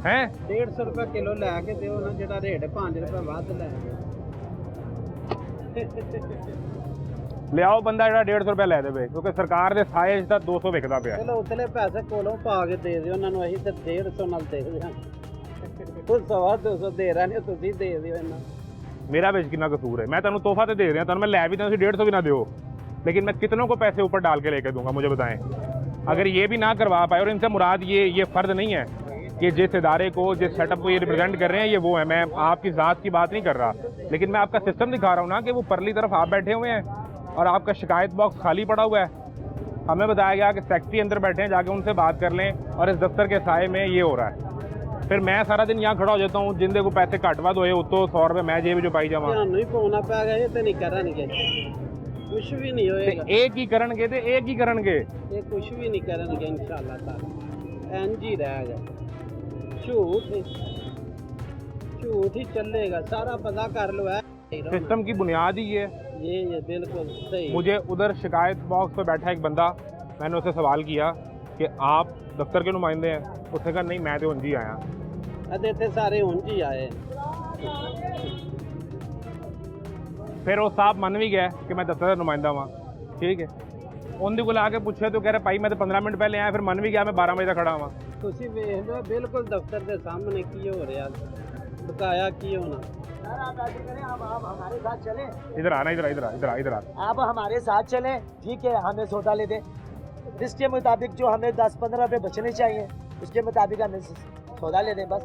हैं 150 रुपये किलो लैके दियो ना, जेड़ा रेट 5 रुपये वध लै ले आओ बंदा जो 150 रुपये लै दे, क्योंकि सरकार के साए 200 विकता पे। चलो उतले पैसे कोलों पा के दे दियो उन्होंने, असीं ते 150 नाल दे दिया, कुछ 200 दे रहा नहीं, तुसीं दे दियो इन्ना। मेरा बेच कितना कसूर है? मैं तुहानू तोहफा तो दे रहा, तुहानू मैं लै भी 150 भी ना दो, लेकिन मैं कितनों को पैसे ऊपर डाल के लेके दूंगा? मुझे बताएं। अगर ये भी ना करवा पाए, और इनसे मुराद ये फ़र्ज नहीं है कि जिस इदारे को, जिस सेटअप को ये रिप्रेजेंट कर रहे हैं ये वो है, मैं आपकी ज़ात की बात नहीं कर रहा, लेकिन मैं आपका सिस्टम दिखा रहा हूँ ना कि वो परली तरफ आप बैठे हुए हैं और आपका शिकायत बॉक्स खाली पड़ा हुआ है। हमें बताया गया कि सेक्रेटरी अंदर बैठे हैं, जाके उनसे बात कर लें, और इस दफ्तर के साए में ये हो रहा है। फिर मैं सारा दिन यहाँ खड़ा हो जाता हूँ, जिंदे को पैसे घट वध होए उतो 100 रुपये मैं जेब जो पाई जावा, कुछ भी नहीं होएगा। एक ही करनगे ते एक ही करनगे, ये कुछ भी नहीं करेंगे इंशाल्लाह ताला, इंज ही रहेगा। झूठ ही चलेगा, सारा पता कर लो है। सिस्टम की बुनियाद ही ये बिल्कुल सही। मुझे उधर शिकायत बॉक्स पे बैठा एक बंदा, मैंने उससे सवाल किया कि आप दफ्तर के नुमाइंदे हैं? उसने कहा नहीं मैं तो उंजी आया। अदे थे सारे उंजी आए। फिर वो साहब मन भी गया कि मैं दफ्तर का नुमाइंदा वहाँ, ठीक है। उन्हें बुला के पूछे तो कह रहे भाई मैं तो 15 मिनट पहले आया, फिर मन भी गया मैं 12 बजे तक खड़ा हुआ। ਤੁਸੀਂ ਵੇਖ ਲਓ ਬਿਲਕੁਲ ਦਫ਼ਤਰ ਦੇ ਸਾਹਮਣੇ ਕੀ ਹੋ ਰਿਹਾ, ਬਕਾਇਆ ਕੀ ਹੋਣਾ। आप हमारे साथ चलें, इधर आना, इधर इधर इधर इधर आ। आप हमारे साथ चलें, ठीक है, हमें सौदा ले दें, इसके मुताबिक जो हमें 10-15 रुपये बचने चाहिए उसके मुताबिक हमें सौदा ले दें बस।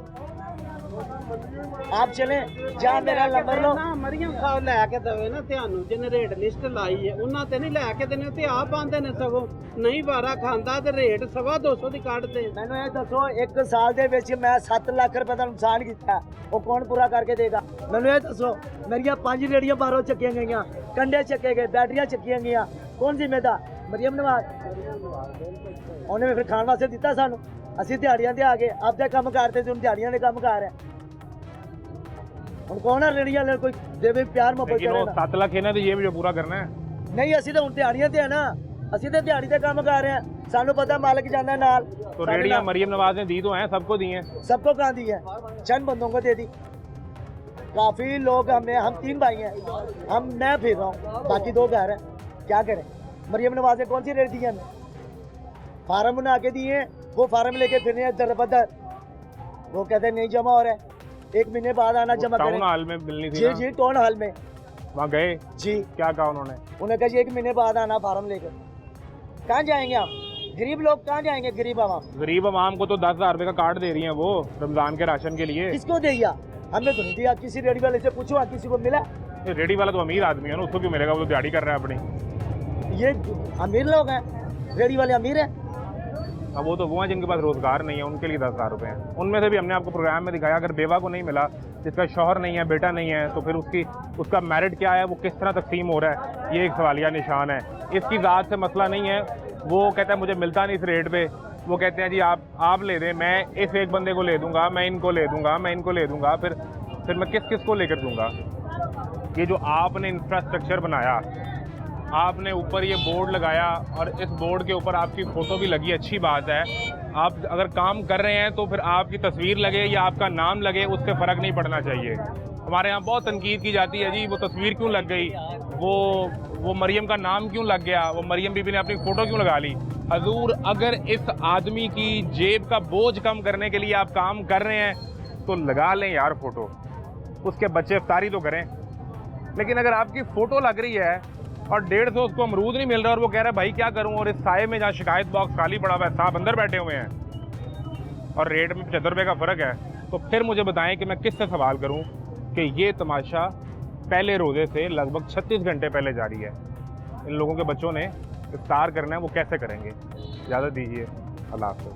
आप चलें, जहाँ मेरा नंबर लो। ਮਰੀਮ ਸਾਹਿਬ ਲੈ ਕੇ ਦੇਵੇ ਨਾ ਤੁਹਾਨੂੰ, ਜਿਹਨੇ ਰੇਟ ਲਿਸਟ ਲਾਈ ਹੈ ਉਹਨਾਂ ਤੇ ਨਹੀਂ ਲੈ ਕੇ ਦੇਣੇ, ਤੇ ਆਪ ਆਂਦੇ ਨੇ ਸਗੋਂ ਨਹੀਂ ਵਾਰਾ ਖਾਂਦਾ ਤੇ ਰੇਟ 250 ਦੀ ਕੱਢਦੇ। ਮੈਨੂੰ ਇਹ ਦੱਸੋ, 1 ਸਾਲ ਦੇ ਵਿੱਚ ਮੈਂ 7 ਲੱਖ ਰੁਪਏ ਦਾ ਨੁਕਸਾਨ ਕੀਤਾ, ਉਹ ਕੌਣ ਪੂਰਾ ਕਰਕੇ ਦੇਗਾ? ਮੈਨੂੰ ਇਹ ਦੱਸੋ, ਮੇਰੀਆਂ 5 ਰੇੜੀਆਂ ਬਾਹਰੋਂ ਚੱਕੀਆਂ ਗਈਆਂ, ਕੰਡੇ ਚੱਕੇ ਗਏ, ਬੈਟਰੀਆਂ ਚੱਕੀਆਂ ਗਈਆਂ, ਕੌਣ ਜ਼ਿੰਮੇਦਾਰ? ਮਰੀਮ ਨਵਾਜ਼। ਉਹਨੇ ਫਿਰ ਖਾਣ ਵਾਸਤੇ ਦਿੱਤਾ ਸਾਨੂੰ, ਅਸੀਂ ਦਿਹਾੜੀਆਂ ਤੇ ਆ ਗਏ, ਆਪਦੇ ਕੰਮ ਕਰਦੇ ਤੇ ਹੁਣ ਦਿਹਾੜੀਆਂ ਦੇ ਕੰਮ ਕਰ ਰਹੇ। ਹੁਣ ਕੌਣ ਆ ਰੇੜੀਆਂ ਵਾਲੇ ਕੋਈ ਦੇਵੇ ਪਿਆਰ ਮੁਹੱਬਤ लेकिन वो 7 लाख है ना, तो ये भी जो पूरा करना है। ਨਹੀਂ ਅਸੀਂ ਤਾਂ ਹੁਣ ਦਿਹਾੜੀਆਂ ਤੇ ਆ ਨਾ, ਅਸੀਂ ਤਾਂ ਦਿਹਾੜੀ ਤੇ ਕੰਮ ਕਰ ਰਹੇ ਹਾਂ, ਸਾਨੂੰ ਪਤਾ ਮਾਲਕ ਜਾਂਦਾ ਨਾਲ। तो रेडियां मरियम नवाज ने दी तो हैं, सबको दी हैं। सबको कहाँ दी है? चंद बंदों को दे दी। काफी लोग हम 3 भाई हैं, मैं फिर रहा हूँ, बाकी 2 घर हैं, क्या करें? मरियम नवाज ने कौन सी रेट दी है हमें? फार्म बना के दिए, वो फार्म लेके फिर दर बदर, वो कहते नहीं जमा हो रहा है, 1 महीने बाद आना जमा करें। टाउन हॉल में मिलनी थी जी ना? जी टाउन हॉल में वहाँ गए जी। क्या कहा उन्होंने? उन्हें कहा 1 महीने बाद आना फार्म लेकर। कहाँ जाएंगे आप? गरीब लोग कहाँ जाएंगे? गरीब आवाम, गरीब आवाम को तो 10,000 रुपए का कार्ड दे रही हैं वो रमजान के राशन के लिए। किसको दिया? हमें तो नहीं दिया, किसी रेडी वाले से पूछो, किसी को मिला? ये रेडी वाला तो अमीर आदमी है ना, उसको क्यों मिलेगा? वो तो दिहाड़ी कर रहा है अपनी। ये अमीर लोग हैं, रेडी वाले अमीर हैं। अब वो तो वो हैं जिनके पास रोजगार नहीं है, उनके लिए 10,000 रुपए हैं। उनमें से भी हमने आपको प्रोग्राम में दिखाया, अगर बेवा को नहीं मिला, जिसका शौहर नहीं है, बेटा नहीं है, तो फिर उसका मेरिट क्या है, वो किस तरह तकसीम हो रहा है, ये एक सवालिया निशान है। इसकी ज़ात से मसला नहीं है, वो कहता है मुझे मिलता नहीं इस रेट पे, वो कहते हैं जी आप ले दें, मैं इस एक बंदे को ले दूंगा, मैं इनको ले दूंगा, मैं इनको ले दूंगा, फिर मैं किस को लेकर दूंगा? ये जो आपने इंफ्रास्ट्रक्चर बनाया, आपने ऊपर ये बोर्ड लगाया और इस बोर्ड के ऊपर आपकी फ़ोटो भी लगी, अच्छी बात है। आप अगर काम कर रहे हैं तो फिर आपकी तस्वीर लगे या आपका नाम लगे, उससे फ़र्क नहीं पड़ना चाहिए। हमारे यहाँ बहुत तनकीद की जाती है, जी वो तस्वीर क्यों लग गई, वो मरियम का नाम क्यों लग गया, वो मरियम बीबी ने अपनी फ़ोटो क्यों लगा ली। हजूर, अगर इस आदमी की जेब का बोझ कम करने के लिए आप काम कर रहे हैं तो लगा लें यार फ़ोटो, उसके बच्चे इफ्तारी तो करें। लेकिन अगर आपकी फ़ोटो लग रही है और 150 उसको अमरूद नहीं मिल रहा और वो कह रहा है भाई क्या करूं, और इस साए में जहाँ शिकायत बॉक्स खाली पड़ा हुआ है, साहब अंदर बैठे हुए हैं और रेट में 75 रुपये का फ़र्क है, तो फिर मुझे बताएं कि मैं किससे सवाल करूं कि ये तमाशा पहले रोज़े से लगभग 36 घंटे पहले जारी है। इन लोगों के बच्चों ने इफ्तार करना है, वो कैसे करेंगे? इजाज़त दीजिए, अल्लाह हाफ़िज़।